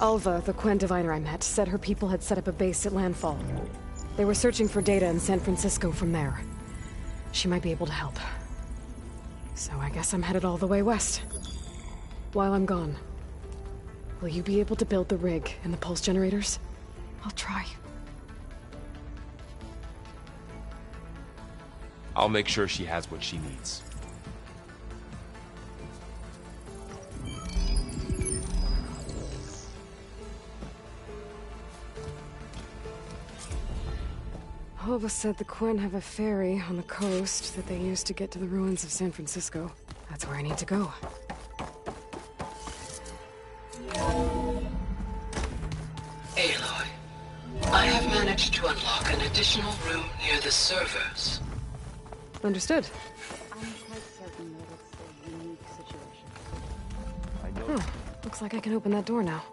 Alva, the Quen diviner I met, said her people had set up a base at Landfall. They were searching for data in San Francisco from there. She might be able to help. So I guess I'm headed all the way west. While I'm gone, will you be able to build the rig and the pulse generators? I'll try. I'll make sure she has what she needs. Alva said the Quen have a ferry on the coast that they use to get to the ruins of San Francisco. That's where I need to go. Aloy, I have managed to unlock an additional room near the servers. Understood. I'm quite certain that it's a unique situation. Looks like I can open that door now.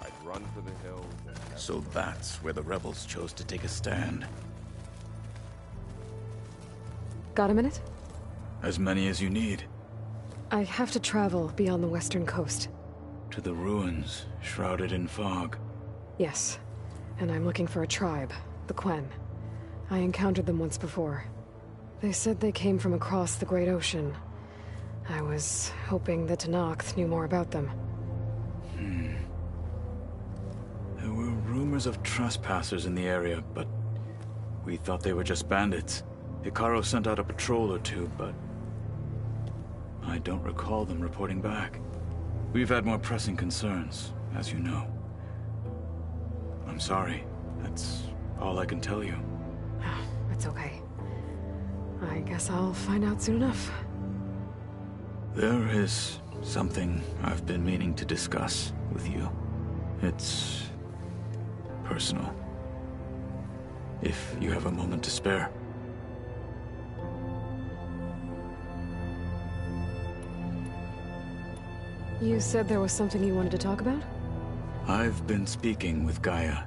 I'd run for the hills. So that's where the rebels chose to take a stand. Got a minute? As many as you need. I have to travel beyond the western coast. To the ruins, shrouded in fog. Yes, and I'm looking for a tribe, the Quen. I encountered them once before. They said they came from across the Great Ocean. I was hoping that Tenakth knew more about them. There were rumors of trespassers in the area, but we thought they were just bandits. Hikaru sent out a patrol or two, but I don't recall them reporting back. We've had more pressing concerns, as you know. I'm sorry. That's all I can tell you. It's okay. I guess I'll find out soon enough. There is something I've been meaning to discuss with you. It's personal. If you have a moment to spare. You said there was something you wanted to talk about? I've been speaking with Gaia.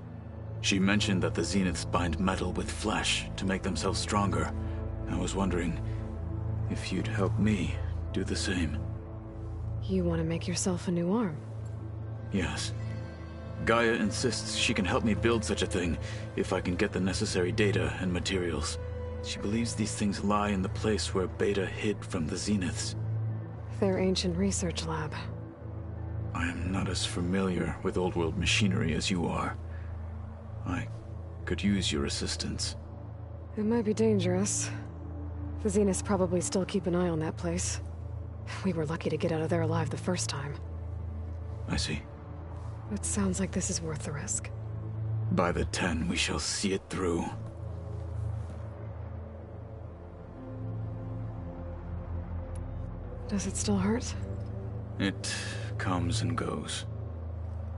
She mentioned that the Zeniths bind metal with flesh to make themselves stronger. I was wondering if you'd help me do the same. You want to make yourself a new arm? Yes. Gaia insists she can help me build such a thing if I can get the necessary data and materials. She believes these things lie in the place where Beta hid from the Zeniths. Their ancient research lab. I am not as familiar with old-world machinery as you are. I could use your assistance. It might be dangerous. The Zeniths probably still keep an eye on that place. We were lucky to get out of there alive the first time. I see. It sounds like this is worth the risk. By the 10, we shall see it through. Does it still hurt? It comes and goes.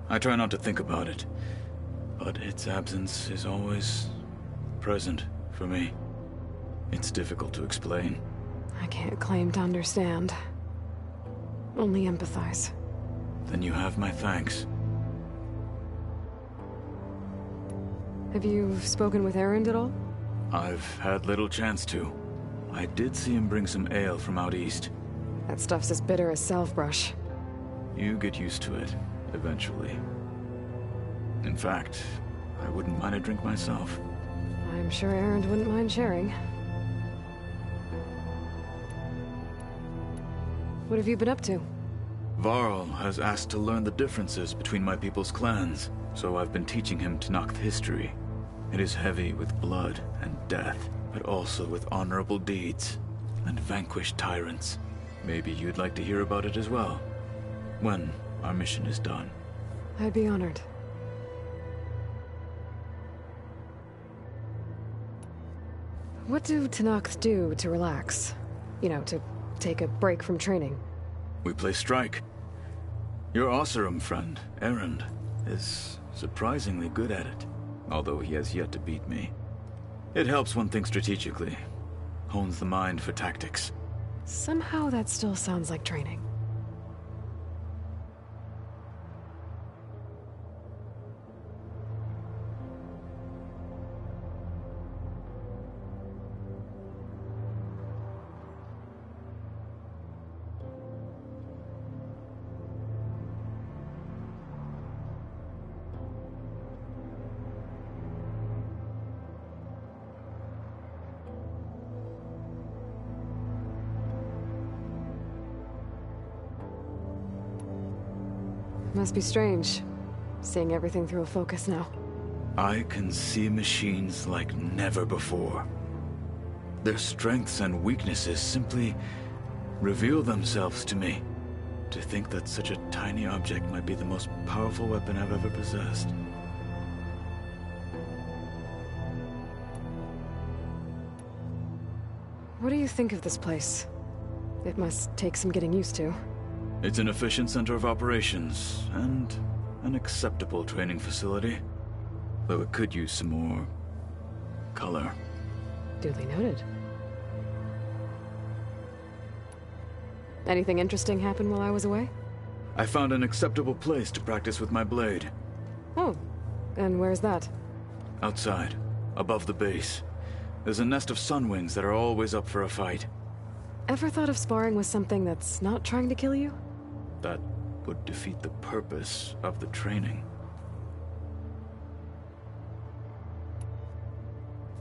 I try not to think about it, but its absence is always present for me. It's difficult to explain. I can't claim to understand. Only empathize. Then you have my thanks. Have you spoken with Erend at all? I've had little chance to. I did see him bring some ale from out east. That stuff's as bitter as salve-brush. You get used to it, eventually. In fact, I wouldn't mind a drink myself. I'm sure Erend wouldn't mind sharing. What have you been up to? Varl has asked to learn the differences between my people's clans, so I've been teaching him Tenakth history. It is heavy with blood and death, but also with honorable deeds and vanquished tyrants. Maybe you'd like to hear about it as well, when our mission is done. I'd be honored. What do Tenakth do to relax? You know, to take a break from training? We play strike. Your Oseram friend, Erend, is surprisingly good at it, although he has yet to beat me. It helps one think strategically, hones the mind for tactics. Somehow that still sounds like training. Must be strange, seeing everything through a focus now. I can see machines like never before. Their strengths and weaknesses simply reveal themselves to me. To think that such a tiny object might be the most powerful weapon I've ever possessed. What do you think of this place? It must take some getting used to. It's an efficient center of operations, and an acceptable training facility. Though it could use some more color. Duly noted. Anything interesting happen while I was away? I found an acceptable place to practice with my blade. Oh, and where's that? Outside, above the base. There's a nest of sunwings that are always up for a fight. Ever thought of sparring with something that's not trying to kill you? That would defeat the purpose of the training.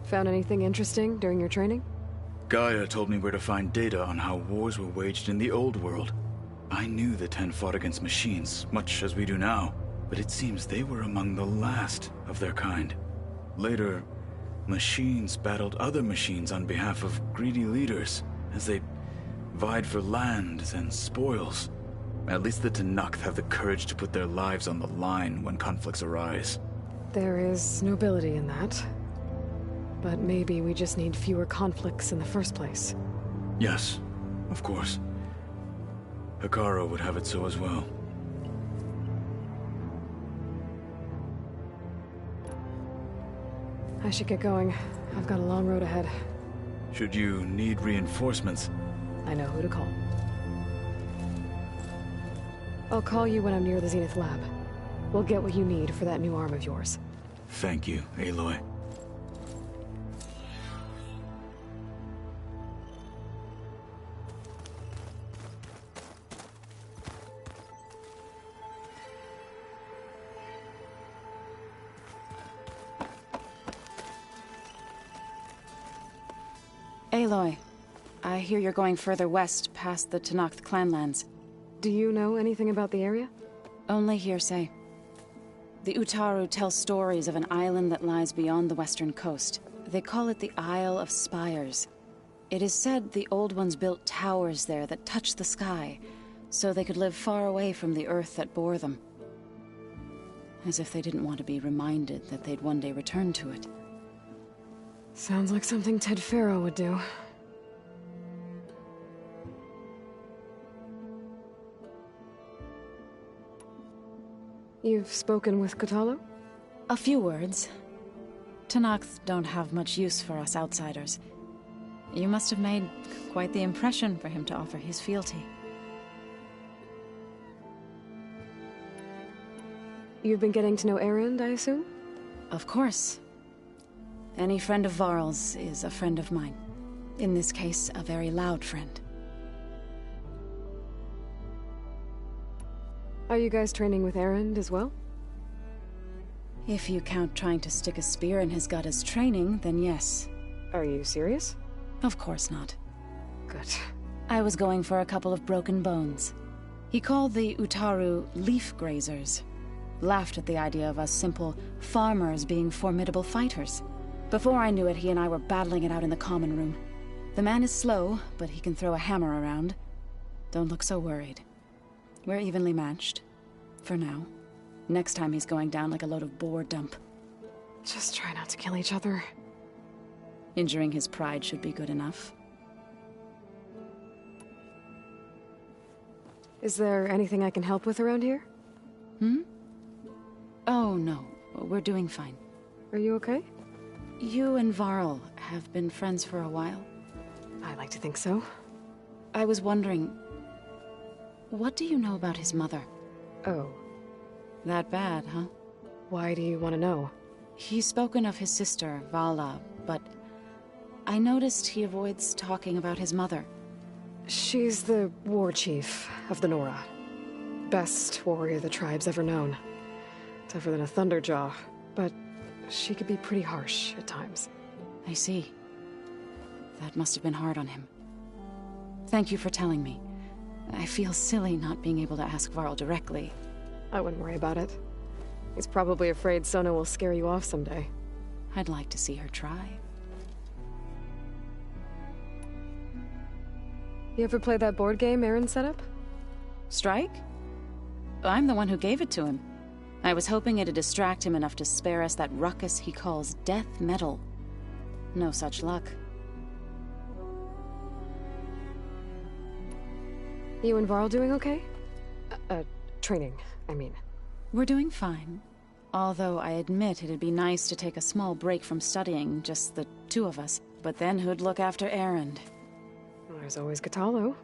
Found anything interesting during your training? Gaia told me where to find data on how wars were waged in the old world. I knew the Ten fought against machines, much as we do now, but it seems they were among the last of their kind. Later, machines battled other machines on behalf of greedy leaders, as they vied for lands and spoils. At least the Tenakth have the courage to put their lives on the line when conflicts arise. There is nobility in that. But maybe we just need fewer conflicts in the first place. Yes, of course. Hekarro would have it so as well. I should get going. I've got a long road ahead. Should you need reinforcements, I know who to call. I'll call you when I'm near the Zenith lab. We'll get what you need for that new arm of yours. thank you, Aloy. Aloy, I hear you're going further west past the Tenakth clanlands. Do you know anything about the area? Only hearsay. The Utaru tell stories of an island that lies beyond the western coast. They call it the Isle of Spires. It is said the Old Ones built towers there that touch the sky, so they could live far away from the earth that bore them. As if they didn't want to be reminded that they'd one day return to it. Sounds like something Ted Faro would do. You've spoken with Kotallo? A few words. Tenakth don't have much use for us outsiders. You must have made quite the impression for him to offer his fealty. You've been getting to know Erend, I assume? Of course. Any friend of Varl's is a friend of mine. In this case, a very loud friend. Are you guys training with Erend as well? If you count trying to stick a spear in his gut as training, then yes. Are you serious? Of course not. Good. I was going for a couple of broken bones. He called the Utaru leaf grazers. Laughed at the idea of us simple farmers being formidable fighters. Before I knew it, he and I were battling it out in the common room. The man is slow, but he can throw a hammer around. Don't look so worried. We're evenly matched. For now. Next time he's going down like a load of boar dump. Just try not to kill each other. Injuring his pride should be good enough. Is there anything I can help with around here? Oh, no. We're doing fine. Are you okay? You and Varl have been friends for a while. I like to think so. I was wondering... what do you know about his mother? Oh. That bad, huh? Why do you want to know? He's spoken of his sister, Vala, but... I noticed he avoids talking about his mother. She's the war chief of the Nora. Best warrior the tribe's ever known. Tougher than a Thunderjaw, but she could be pretty harsh at times. I see. That must have been hard on him. Thank you for telling me. I feel silly not being able to ask Varl directly. I wouldn't worry about it. He's probably afraid Sona will scare you off someday. I'd like to see her try. You ever play that board game Aaron set up? Strike? I'm the one who gave it to him. I was hoping it'd distract him enough to spare us that ruckus he calls death metal. No such luck. You and Varl doing okay? Training, I mean. We're doing fine. Although I admit it'd be nice to take a small break from studying, just the two of us. But then who'd look after Erend? Well, there's always Kotallo.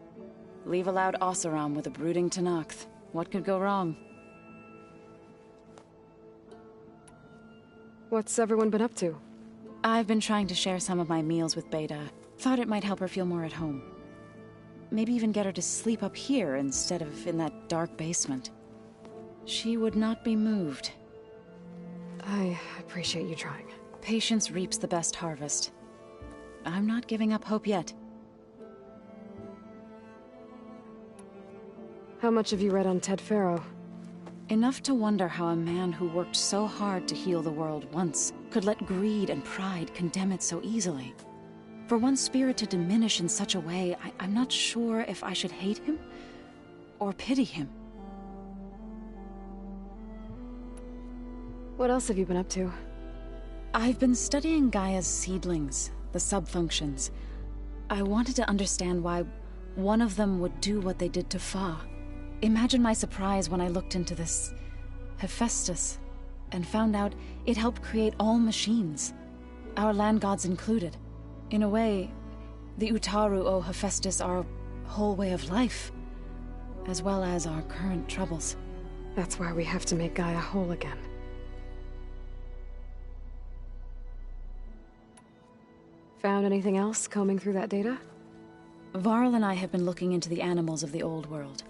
Leave a loud Oseram with a brooding Tenakth. What could go wrong? What's everyone been up to? I've been trying to share some of my meals with Beta. Thought it might help her feel more at home. Maybe even get her to sleep up here instead of in that dark basement. She would not be moved. I appreciate you trying. Patience reaps the best harvest. I'm not giving up hope yet. How much have you read on Ted Faro? Enough to wonder how a man who worked so hard to heal the world once could let greed and pride condemn it so easily. For one's spirit to diminish in such a way, I'm not sure if I should hate him or pity him. What else have you been up to? I've been studying Gaia's seedlings, the subfunctions. I wanted to understand why one of them would do what they did to Fa. Imagine my surprise when I looked into this Hephaestus and found out it helped create all machines, our land gods included. In a way, the Utaru owe Hephaestus our whole way of life, as well as our current troubles. That's why we have to make Gaia whole again. Found anything else combing through that data? Varl and I have been looking into the animals of the old world.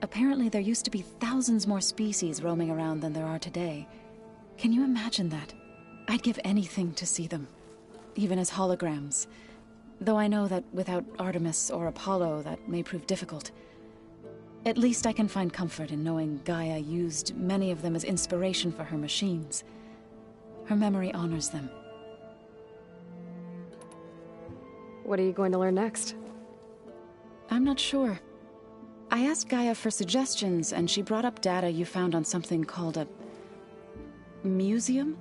Apparently there used to be thousands more species roaming around than there are today. Can you imagine that? I'd give anything to see them, even as holograms. Though I know that without Artemis or Apollo, that may prove difficult. At least I can find comfort in knowing Gaia used many of them as inspiration for her machines. Her memory honors them. What are you going to learn next? I'm not sure. I asked Gaia for suggestions, and she brought up data you found on something called a museum?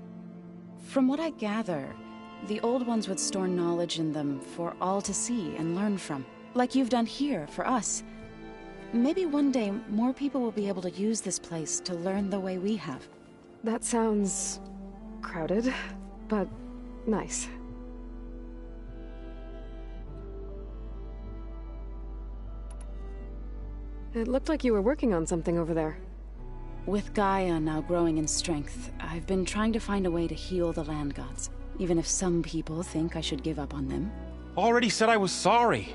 From what I gather, the old ones would store knowledge in them for all to see and learn from, like you've done here for us. Maybe one day more people will be able to use this place to learn the way we have. That sounds crowded, but nice. It looked like you were working on something over there. With Gaia now growing in strength, I've been trying to find a way to heal the land gods, even if some people think I should give up on them. Already said I was sorry.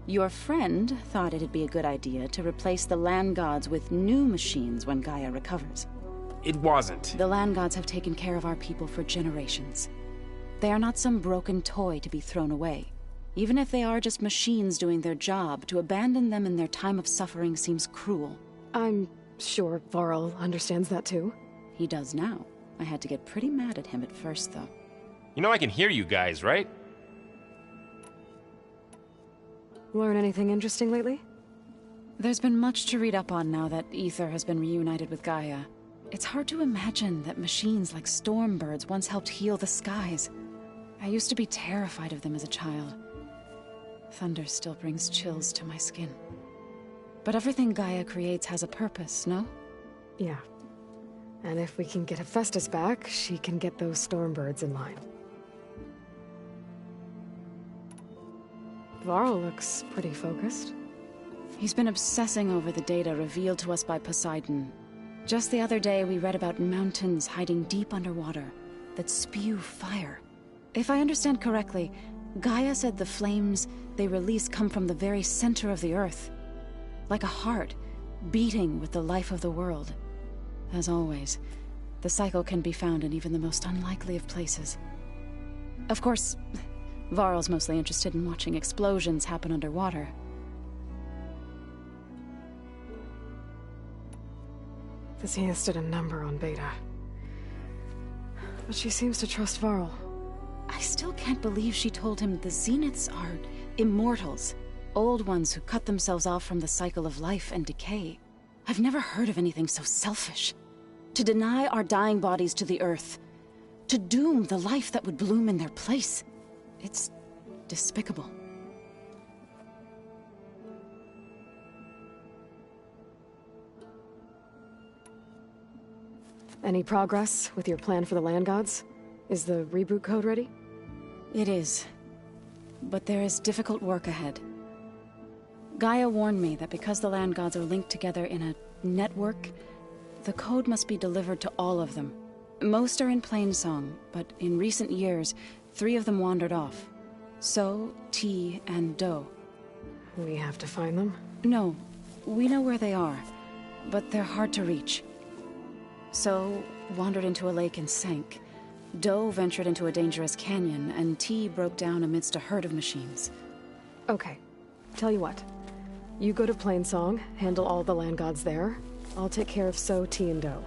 Your friend thought it'd be a good idea to replace the land gods with new machines when Gaia recovers. It wasn't. The land gods have taken care of our people for generations. They are not some broken toy to be thrown away. Even if they are just machines doing their job, to abandon them in their time of suffering seems cruel. I'm sure Varl understands that too. He does now. I had to get pretty mad at him at first, though. You know I can hear you guys, right? Learn anything interesting lately? There's been much to read up on now that Ether has been reunited with Gaia. It's hard to imagine that machines like stormbirds once helped heal the skies. I used to be terrified of them as a child. Thunder still brings chills to my skin. But everything Gaia creates has a purpose, no? Yeah. And if we can get Hephaestus back, she can get those stormbirds in line. Varl looks pretty focused. He's been obsessing over the data revealed to us by Poseidon. Just the other day, we read about mountains hiding deep underwater that spew fire. If I understand correctly, Gaia said the flames they release come from the very center of the earth. Like a heart, beating with the life of the world. As always, the cycle can be found in even the most unlikely of places. Of course, Varl's mostly interested in watching explosions happen underwater. The Zenith did a number on Beta. But she seems to trust Varl. I still can't believe she told him the Zeniths are immortals. Old ones who cut themselves off from the cycle of life and decay. I've never heard of anything so selfish. To deny our dying bodies to the earth. To doom the life that would bloom in their place. It's despicable. Any progress with your plan for the land gods? Is the reboot code ready? It is. But there is difficult work ahead. Gaia warned me that because the land gods are linked together in a network, the code must be delivered to all of them. Most are in Plainsong, but in recent years, 3 of them wandered off. So, T, and Do. We have to find them? No, we know where they are, but they're hard to reach. So, wandered into a lake and sank. Doe ventured into a dangerous canyon, and T broke down amidst a herd of machines. Okay. Tell you what. You go to Plainsong, handle all the land gods there. I'll take care of So, T, and Doe.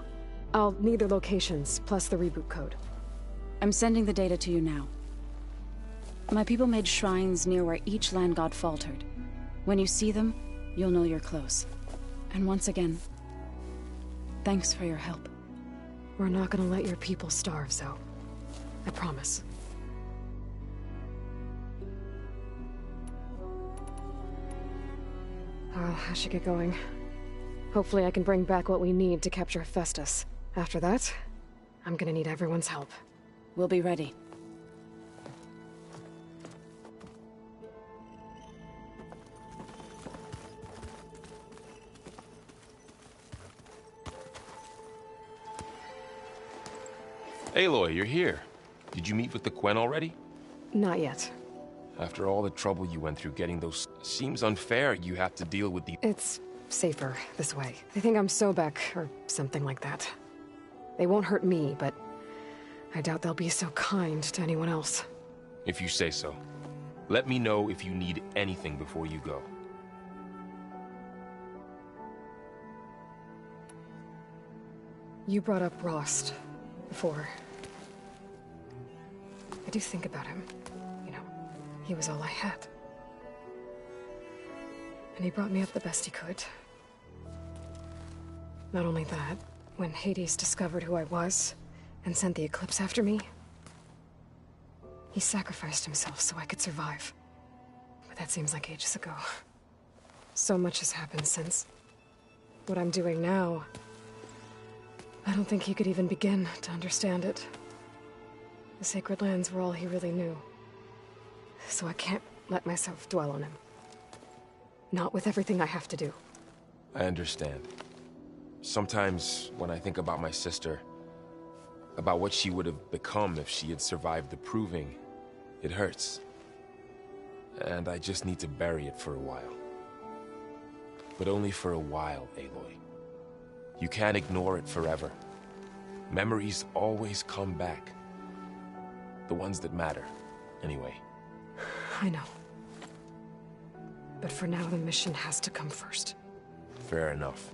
I'll need their locations, plus the reboot code. I'm sending the data to you now. My people made shrines near where each land god faltered. When you see them, you'll know you're close. And once again, thanks for your help. We're not gonna let your people starve, Zoe. I promise. Well, I should get going. Hopefully I can bring back what we need to capture Hephaestus. After that, I'm gonna need everyone's help. We'll be ready. Aloy, you're here. Did you meet with the Quen already? Not yet. After all the trouble you went through getting those... Seems unfair you have to deal with the... It's safer this way. They think I'm Sobek, or something like that. They won't hurt me, but I doubt they'll be so kind to anyone else. If you say so. Let me know if you need anything before you go. You brought up Rost before. I do think about him. You know, he was all I had. And he brought me up the best he could. Not only that, when Hades discovered who I was and sent the Eclipse after me, he sacrificed himself so I could survive. But that seems like ages ago. So much has happened since. What I'm doing now, I don't think he could even begin to understand it. The sacred lands were all he really knew. So I can't let myself dwell on him. Not with everything I have to do. I understand. Sometimes, when I think about my sister, about what she would have become if she had survived the Proving, it hurts. And I just need to bury it for a while. But only for a while, Aloy. You can't ignore it forever. Memories always come back. The ones that matter, anyway. I know. But for now, the mission has to come first. Fair enough.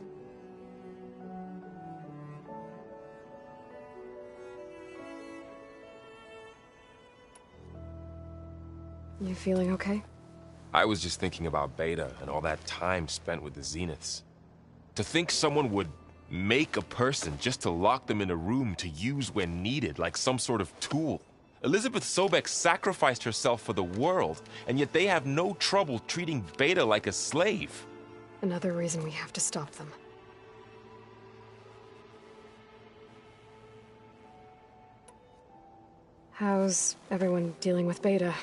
You feeling okay? I was just thinking about Beta and all that time spent with the Zeniths. To think someone would make a person just to lock them in a room to use when needed, like some sort of tool. Elizabeth Sobek sacrificed herself for the world, and yet they have no trouble treating Beta like a slave. Another reason we have to stop them. How's everyone dealing with Beta?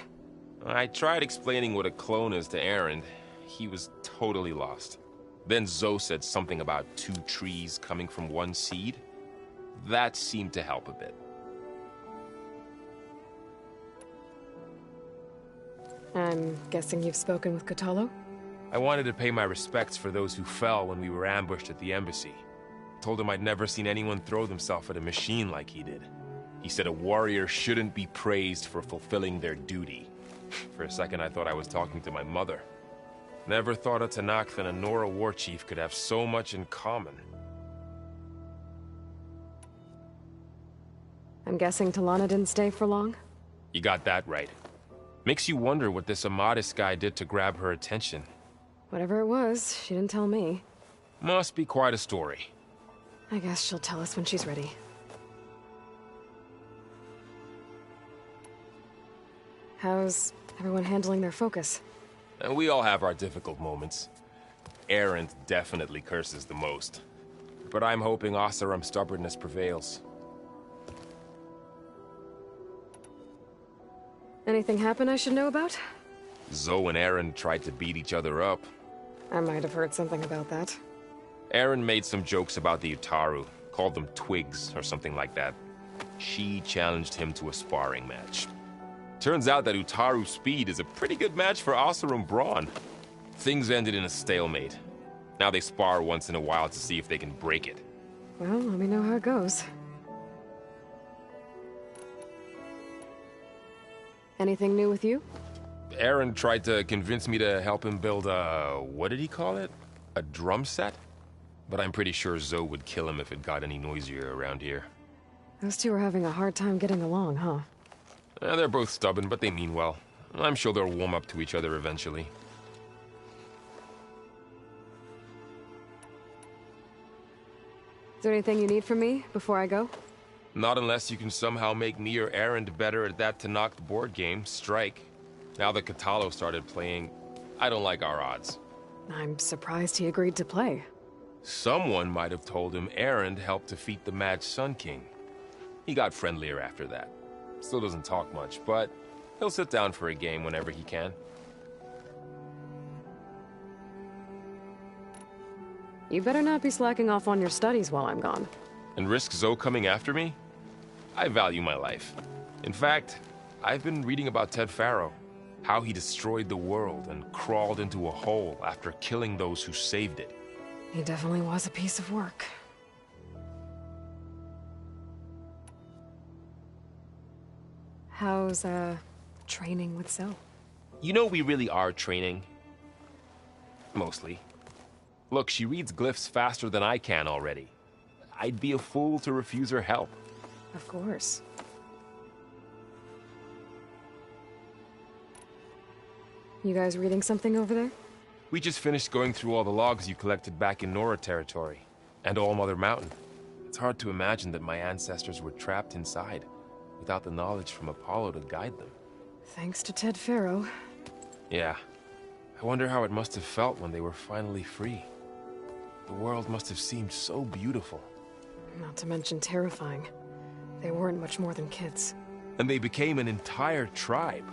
I tried explaining what a clone is to Aaron. He was totally lost. Then Zoe said something about 2 trees coming from 1 seed. That seemed to help a bit. I'm guessing you've spoken with Kotallo? I wanted to pay my respects for those who fell when we were ambushed at the embassy. Told him I'd never seen anyone throw themselves at a machine like he did. He said a warrior shouldn't be praised for fulfilling their duty. For a second I thought I was talking to my mother. Never thought a Tanakh and a Nora war chief could have so much in common. I'm guessing Talana didn't stay for long? You got that right. Makes you wonder what this Amadis guy did to grab her attention. Whatever it was, she didn't tell me. Must be quite a story. I guess she'll tell us when she's ready. How's everyone handling their focus? And we all have our difficult moments. Arendt definitely curses the most. But I'm hoping Oseram's stubbornness prevails. Anything happen I should know about? Zoe and Aaron tried to beat each other up. I might have heard something about that. Aaron made some jokes about the Utaru, called them twigs or something like that. She challenged him to a sparring match. Turns out that Utaru speed is a pretty good match for Oseram brawn. Things ended in a stalemate. Now they spar once in a while to see if they can break it. Well, let me know how it goes. Anything new with you? Aaron tried to convince me to help him build a... what did he call it? A drum set? But I'm pretty sure Zoe would kill him if it got any noisier around here. Those two are having a hard time getting along, huh? They're both stubborn, but they mean well. I'm sure they'll warm up to each other eventually. Is there anything you need from me before I go? Not unless you can somehow make me or Aaron better at that Tanakh board game, Strike. Now that Katalo started playing, I don't like our odds. I'm surprised he agreed to play. Someone might have told him Aaron helped defeat the Mad Sun King. He got friendlier after that. Still doesn't talk much, but he'll sit down for a game whenever he can. You better not be slacking off on your studies while I'm gone. And risk Zoe coming after me? I value my life. In fact, I've been reading about Ted Faro. How he destroyed the world and crawled into a hole after killing those who saved it. He definitely was a piece of work. How's, training with Zoe? You know we really are training. Mostly. Look, she reads glyphs faster than I can already. I'd be a fool to refuse her help. Of course. You guys reading something over there? We just finished going through all the logs you collected back in Nora territory, and All Mother Mountain. It's hard to imagine that my ancestors were trapped inside, without the knowledge from Apollo to guide them. Thanks to Ted Faro. Yeah. I wonder how it must have felt when they were finally free. The world must have seemed so beautiful. Not to mention terrifying. They weren't much more than kids. And they became an entire tribe.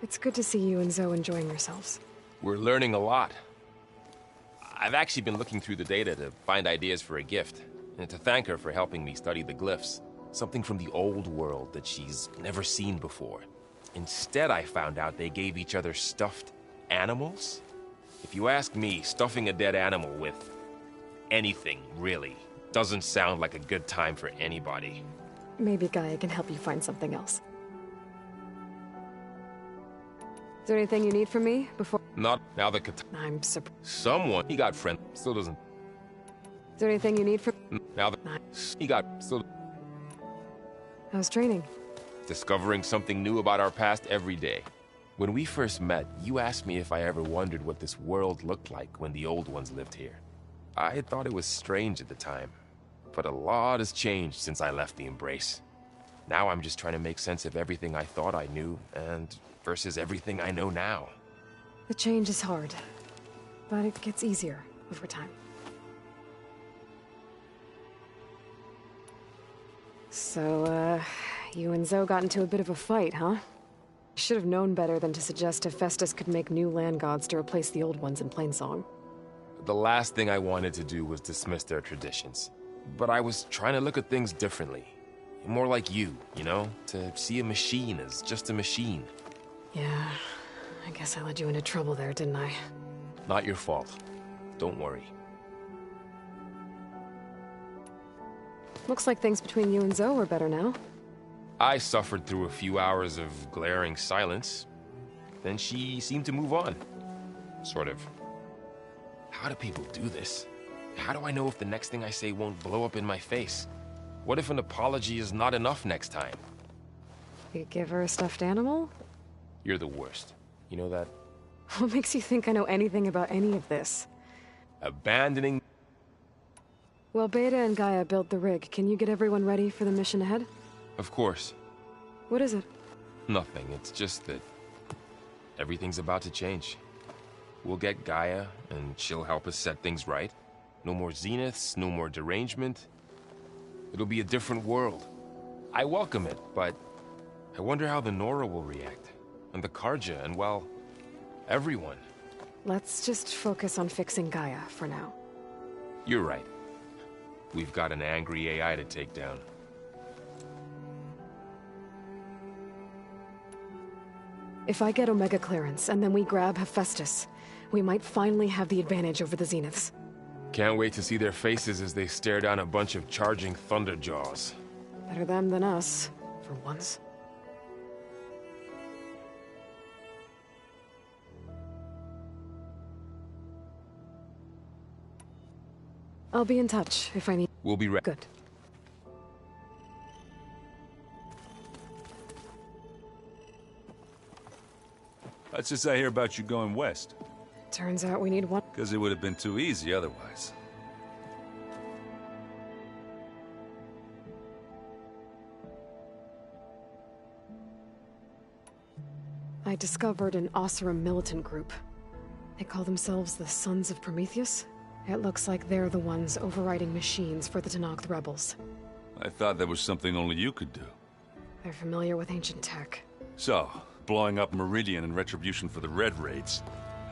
It's good to see you and Zoe enjoying yourselves. We're learning a lot. I've actually been looking through the data to find ideas for a gift, and to thank her for helping me study the glyphs. Something from the old world that she's never seen before. Instead, I found out they gave each other stuffed animals. If you ask me, stuffing a dead animal with anything, really, doesn't sound like a good time for anybody. Maybe Gaia can help you find something else. Is there anything you need from me before? Not now that I'm surprised. Someone, he got friend, still doesn't. Is there anything you need from? Now that he got, still. How's training? Discovering something new about our past every day. When we first met, you asked me if I ever wondered what this world looked like when the old ones lived here. I thought it was strange at the time, but a lot has changed since I left the Embrace. Now I'm just trying to make sense of everything I thought I knew, and versus everything I know now. The change is hard, but it gets easier over time. So, you and Zoe got into a bit of a fight, huh? Should have known better than to suggest Hephaestus could make new land gods to replace the old ones in Plainsong. The last thing I wanted to do was dismiss their traditions. But I was trying to look at things differently. More like you know? To see a machine as just a machine. Yeah, I guess I led you into trouble there, didn't I? Not your fault. Don't worry. Looks like things between you and Zoe are better now. I suffered through a few hours of glaring silence. Then she seemed to move on. Sort of. How do people do this? How do I know if the next thing I say won't blow up in my face? What if an apology is not enough next time? You give her a stuffed animal? You're the worst. You know that? What makes you think I know anything about any of this? Abandoning... Well, Beta and Gaia built the rig. Can you get everyone ready for the mission ahead? Of course. What is it? Nothing. It's just that... everything's about to change. We'll get Gaia, and she'll help us set things right. No more zeniths, no more derangement. It'll be a different world. I welcome it, but I wonder how the Nora will react. And the Karja, and well, everyone. Let's just focus on fixing Gaia for now. You're right. We've got an angry AI to take down. If I get Omega clearance, and then we grab Hephaestus, we might finally have the advantage over the Zeniths. Can't wait to see their faces as they stare down a bunch of charging Thunderjaws. Better them than us, for once. I'll be in touch if I need... We'll be ready. Good. What's this I hear about you going west? Turns out we need one... Because it would have been too easy otherwise. I discovered an Oseram militant group. They call themselves the Sons of Prometheus. It looks like they're the ones overriding machines for the Tenakth rebels. I thought that was something only you could do. They're familiar with ancient tech. So, blowing up Meridian in retribution for the Red Raids.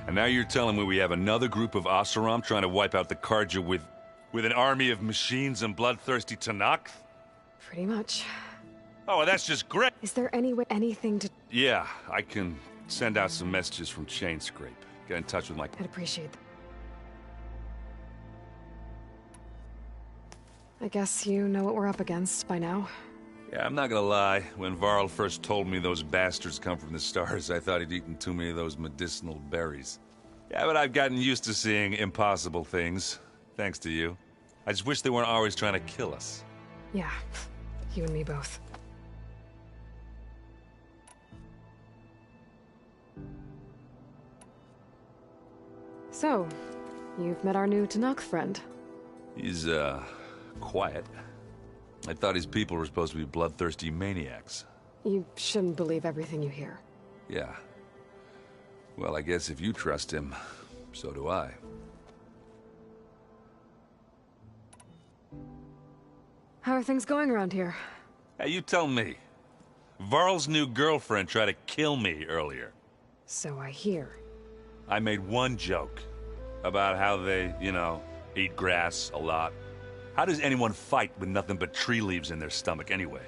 And now you're telling me we have another group of Oseram trying to wipe out the Karja with an army of machines and bloodthirsty Tenakth? Pretty much. Oh, well, that's just great! Is there anything to... Yeah, I can send out some messages from Chainscrape. Get in touch with my... I'd appreciate that. I guess you know what we're up against by now. Yeah, I'm not gonna lie. When Varl first told me those bastards come from the stars, I thought he'd eaten too many of those medicinal berries. Yeah, but I've gotten used to seeing impossible things, thanks to you. I just wish they weren't always trying to kill us. Yeah, you and me both. So, you've met our new Tenakth friend. He's, quiet. I thought his people were supposed to be bloodthirsty maniacs. You shouldn't believe everything you hear. Yeah. Well, I guess if you trust him, so do I. How are things going around here? Hey, you tell me. Varl's new girlfriend tried to kill me earlier. So I hear. I made one joke about how they, you know, eat grass a lot. How does anyone fight with nothing but tree leaves in their stomach anyway?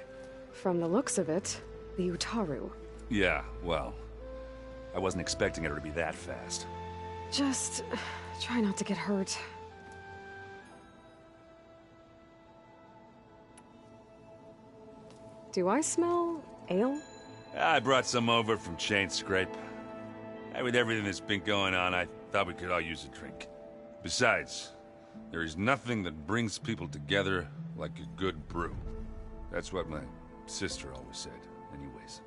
From the looks of it, the Utaru. Yeah, well, I wasn't expecting her to be that fast. Just try not to get hurt. Do I smell ale? I brought some over from Chainscrape. With everything that's been going on, I thought we could all use a drink. Besides, there is nothing that brings people together like a good brew. That's what my sister always said, anyways.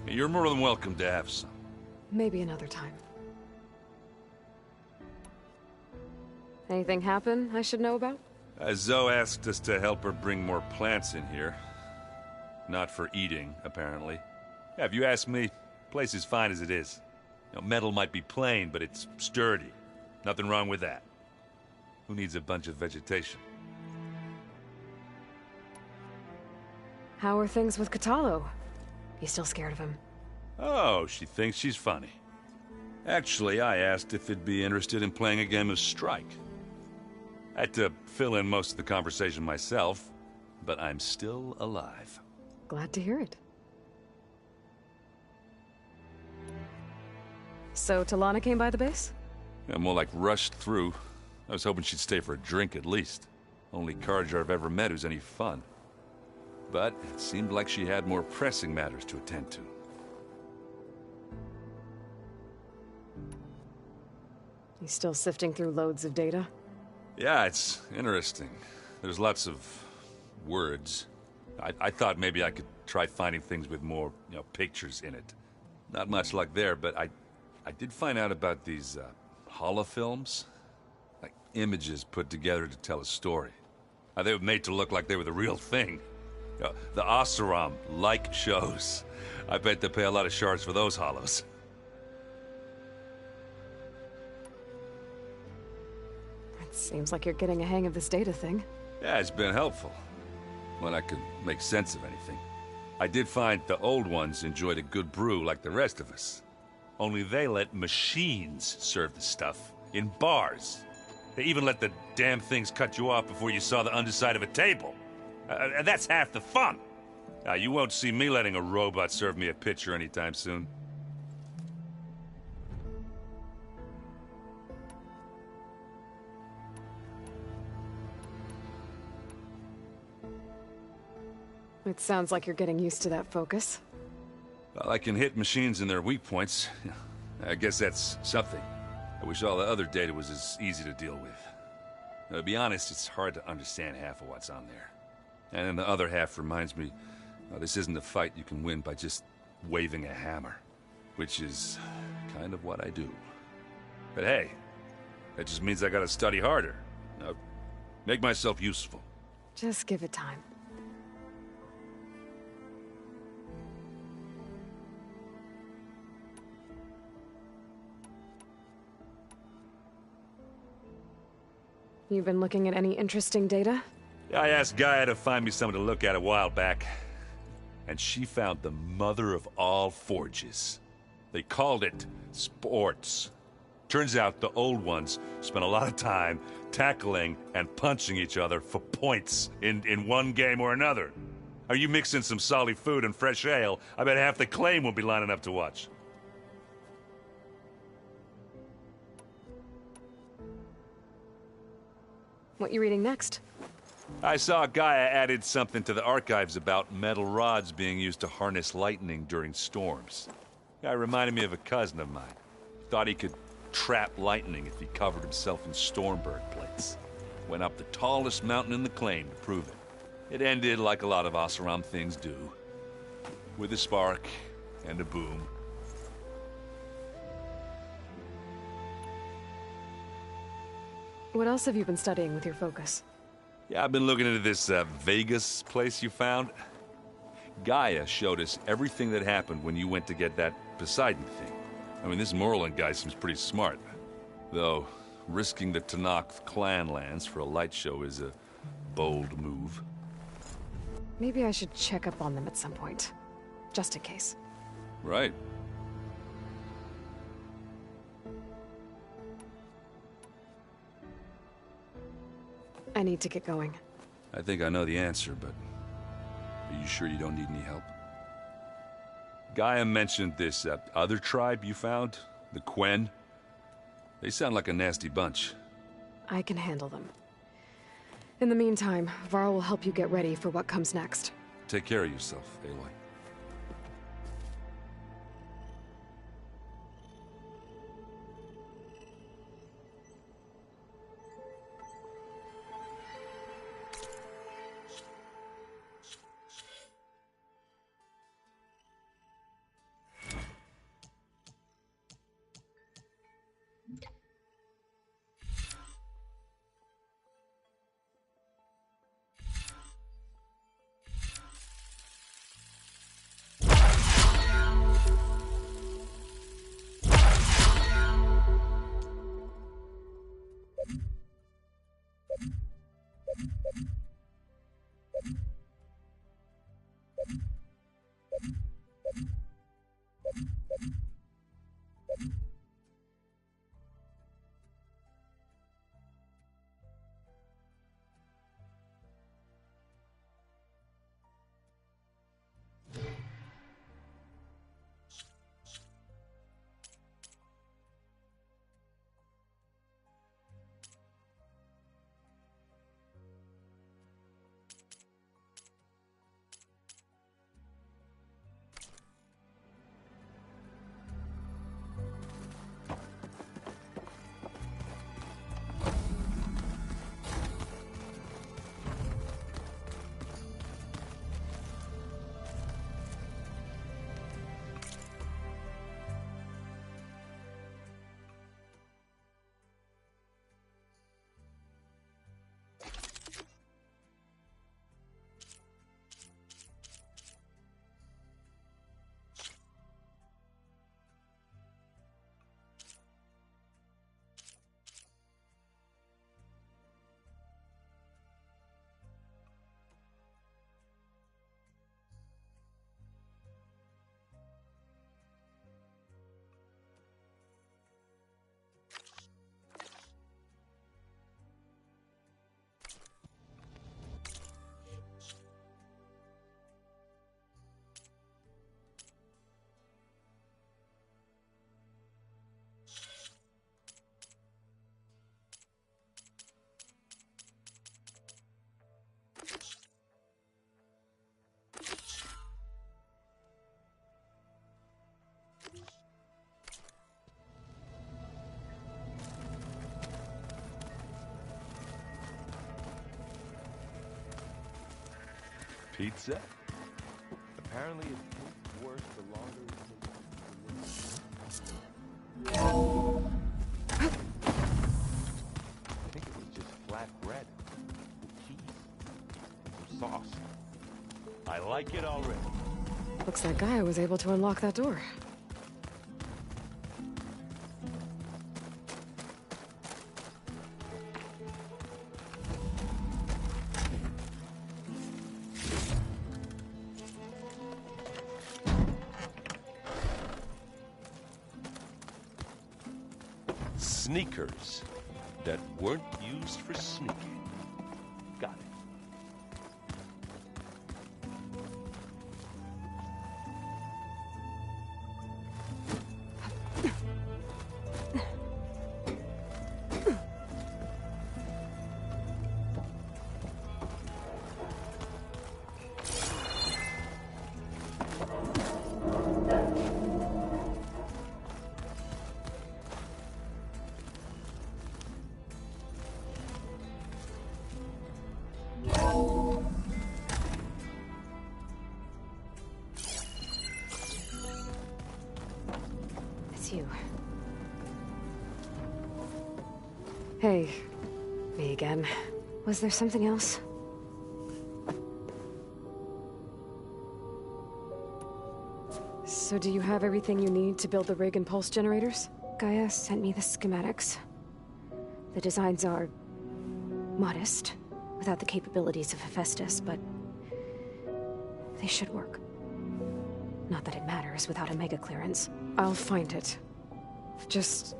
You're more than welcome to have some. Maybe another time. Anything happen I should know about? Zoe asked us to help her bring more plants in here. Not for eating, apparently. Yeah, if you ask me, the place is fine as it is. You know, metal might be plain, but it's sturdy. Nothing wrong with that. Who needs a bunch of vegetation? How are things with Katalo? You still scared of him? Oh, she thinks she's funny. Actually, I asked if it'd be interested in playing a game of Strike. I had to fill in most of the conversation myself, but I'm still alive. Glad to hear it. So, Talana came by the base? Yeah, more like rushed through. I was hoping she'd stay for a drink at least. Only Karja I've ever met who's any fun. But it seemed like she had more pressing matters to attend to. You still sifting through loads of data? Yeah, it's interesting. There's lots of words. I thought maybe I could try finding things with more, you know, pictures in it. Not much luck there, but I did find out about these holofilms. Like images put together to tell a story. They were made to look like they were the real thing. You know, the Oseram like shows. I bet they pay a lot of shards for those hollows. Seems like you're getting a hang of this data thing. Yeah, it's been helpful. When I could make sense of anything. I did find the old ones enjoyed a good brew like the rest of us. Only they let machines serve the stuff in bars. They even let the damn things cut you off before you saw the underside of a table. And that's half the fun. Now, you won't see me letting a robot serve me a pitcher anytime soon. It sounds like you're getting used to that focus. Well, I can hit machines in their weak points. I guess that's something. I wish all the other data was as easy to deal with. Now, to be honest, it's hard to understand half of what's on there. And then the other half reminds me, this isn't a fight you can win by just waving a hammer. Which is kind of what I do. But hey, that just means I gotta study harder. Now, make myself useful. Just give it time. You've been looking at any interesting data? I asked Gaia to find me something to look at a while back. And she found the mother of all forges. They called it sports. Turns out the old ones spent a lot of time tackling and punching each other for points in one game or another. Are you mixing some solid food and fresh ale? I bet half the claim will be lining up to watch. What you reading next? I saw Gaia added something to the archives about metal rods being used to harness lightning during storms. Guy reminded me of a cousin of mine. Thought he could trap lightning if he covered himself in Stormberg plates. Went up the tallest mountain in the claim to prove it. It ended like a lot of Oseram things do. With a spark and a boom. What else have you been studying with your focus? Yeah, I've been looking into this Vegas place you found. Gaia showed us everything that happened when you went to get that Poseidon thing. I mean, this Moreland guy seems pretty smart. Though, risking the Tanakh clan lands for a light show is a bold move. Maybe I should check up on them at some point. Just in case. Right. I need to get going. I think I know the answer, but are you sure you don't need any help? Gaia mentioned this other tribe you found, the Quen. They sound like a nasty bunch. I can handle them. In the meantime, Varl will help you get ready for what comes next. Take care of yourself, Aloy. Pizza? Apparently it tastes worse the longer it takes to I think it was just flat bread, cheese, some sauce. I like it already. Looks like Gaia was able to unlock that door. Sneakers that weren't used for sneaking. Got it. It's you. Hey, me again. Was there something else? So do you have everything you need to build the rig and pulse generators? Gaia sent me the schematics. The designs are modest, without the capabilities of Hephaestus, but they should work. Not that it matters without a mega clearance. I'll find it. Just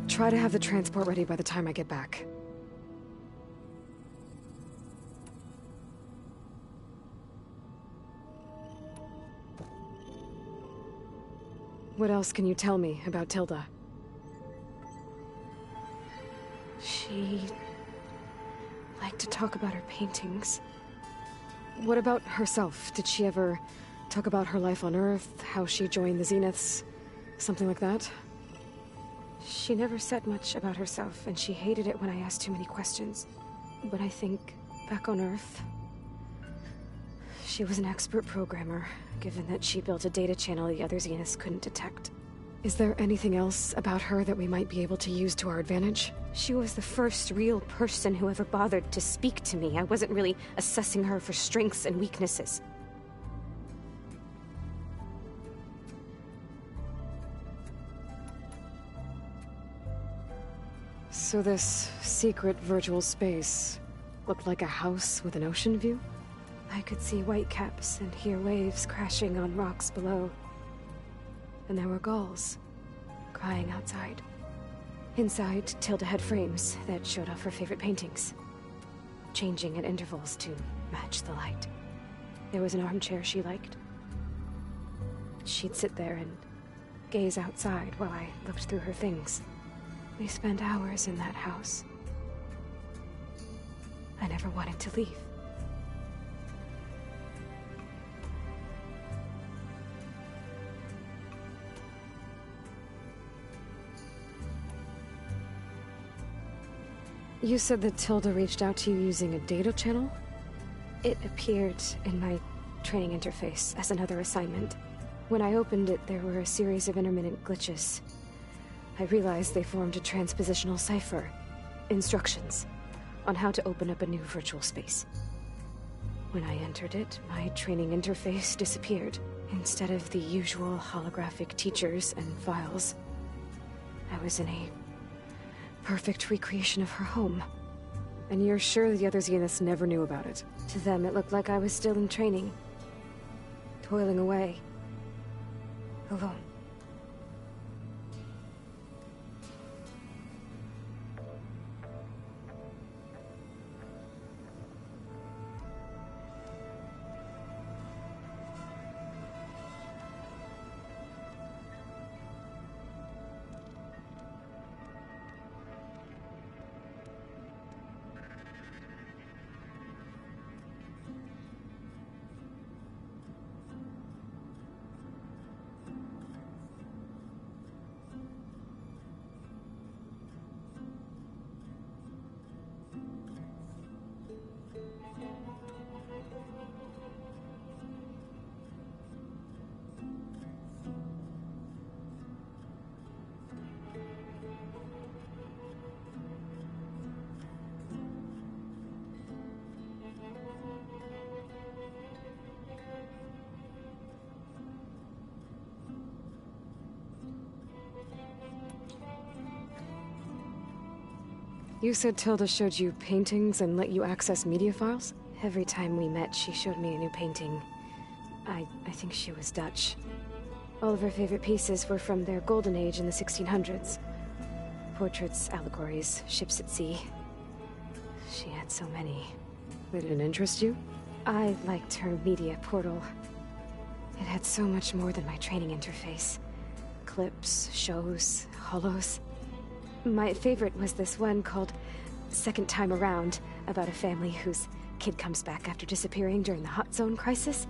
try to have the transport ready by the time I get back. What else can you tell me about Tilda? She liked to talk about her paintings. What about herself? Did she ever talk about her life on Earth, how she joined the Zeniths, something like that? She never said much about herself, and she hated it when I asked too many questions. But I think, back on Earth, she was an expert programmer, given that she built a data channel the other Zeniths couldn't detect. Is there anything else about her that we might be able to use to our advantage? She was the first real person who ever bothered to speak to me. I wasn't really assessing her for strengths and weaknesses. So this secret virtual space looked like a house with an ocean view? I could see whitecaps and hear waves crashing on rocks below. And there were gulls crying outside. Inside, Tilda had frames that showed off her favorite paintings, changing at intervals to match the light. There was an armchair she liked. She'd sit there and gaze outside while I looked through her things. We spent hours in that house. I never wanted to leave. You said that Tilda reached out to you using a data channel? It appeared in my training interface as another assignment. When I opened it, there were a series of intermittent glitches. I realized they formed a transpositional cipher. Instructions on how to open up a new virtual space. When I entered it, my training interface disappeared. Instead of the usual holographic teachers and files, I was in a perfect recreation of her home. And you're sure the other Zeniths never knew about it? To them, it looked like I was still in training. Toiling away. Alone. You said Tilda showed you paintings and let you access media files? Every time we met, she showed me a new painting. I think she was Dutch. All of her favorite pieces were from their golden age in the 1600s. Portraits, allegories, ships at sea. She had so many. They didn't interest you? I liked her media portal. It had so much more than my training interface. Clips, shows, holos. My favorite was this one called Second Time Around, about a family whose kid comes back after disappearing during the Hot Zone crisis.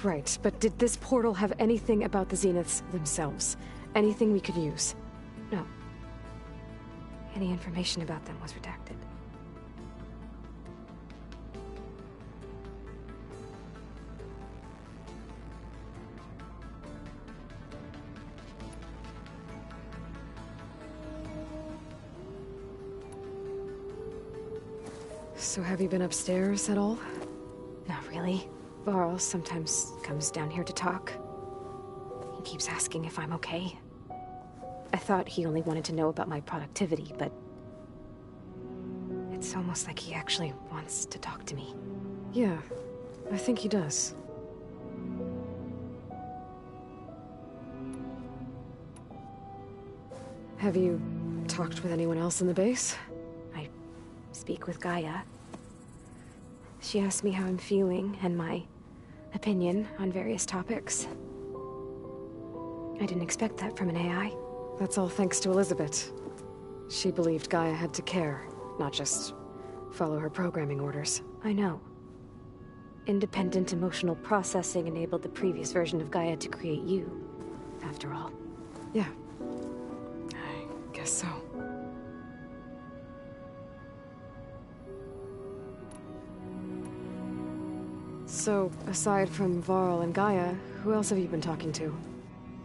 Right, but did this portal have anything about the Zeniths themselves? Anything we could use? No. Any information about them was redacted. So have you been upstairs at all? Not really. Varl sometimes comes down here to talk. He keeps asking if I'm okay. I thought he only wanted to know about my productivity, but it's almost like he actually wants to talk to me. Yeah, I think he does. Have you talked with anyone else in the base? I speak with Gaia. She asked me how I'm feeling and my opinion on various topics. I didn't expect that from an AI. That's all thanks to Elizabeth. She believed Gaia had to care, not just follow her programming orders. I know. Independent emotional processing enabled the previous version of Gaia to create you, after all. Yeah. I guess so. So, aside from Varl and Gaia, who else have you been talking to?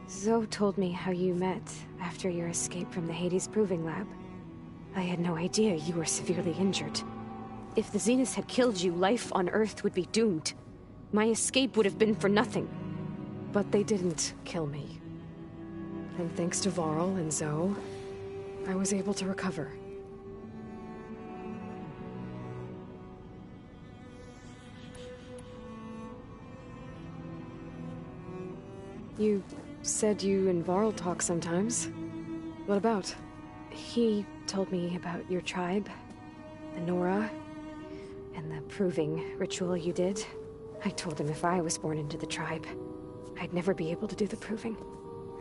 Zoe told me how you met after your escape from the Hades Proving Lab. I had no idea you were severely injured. If the Zeniths had killed you, life on Earth would be doomed. My escape would have been for nothing. But they didn't kill me. And thanks to Varl and Zoe, I was able to recover. You said you and Varl talk sometimes. What about? He told me about your tribe, the Nora, and the proving ritual you did. I told him if I was born into the tribe, I'd never be able to do the proving.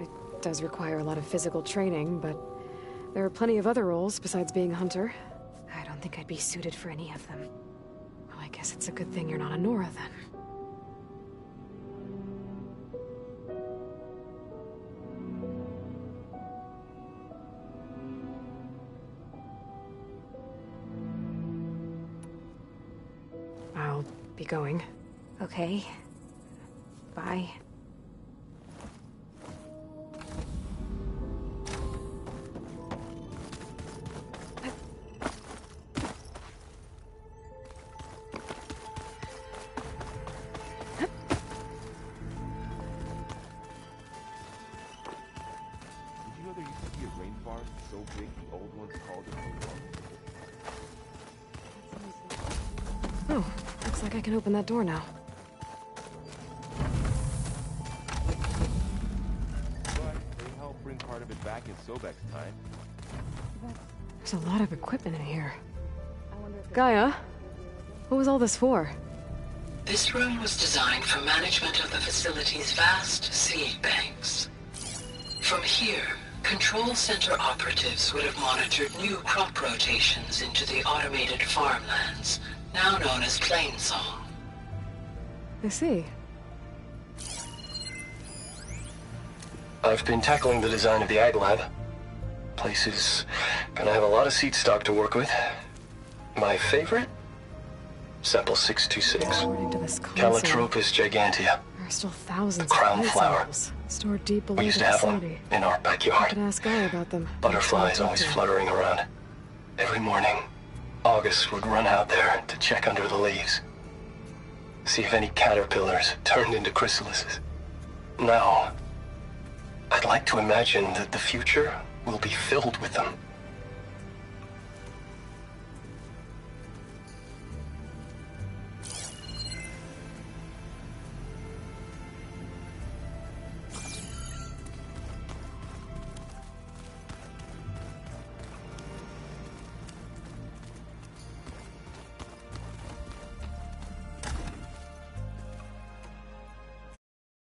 It does require a lot of physical training, but there are plenty of other roles besides being a hunter. I don't think I'd be suited for any of them. Well, I guess it's a good thing you're not a Nora, then. I'll be going. Okay. Bye. Oh, looks like I can open that door now. But they helped bring part of it back in Sobek's time. There's a lot of equipment in here. Gaia, what was all this for? This room was designed for management of the facility's vast seed banks. From here, Control Center operatives would have monitored new crop rotations into the automated farmlands, now known as Plainsong. I see. I've been tackling the design of the Ag Lab. Place is gonna have a lot of seed stock to work with. My favorite? Sample 626. Calotropis gigantea. There are still thousands crown of flower. samples stored deep below We used the to have facility. one in our I backyard. could ask Gaia about them. Butterflies always fluttering around. Every morning, August would run out there to check under the leaves. See if any caterpillars turned into chrysalises. Now, I'd like to imagine that the future will be filled with them.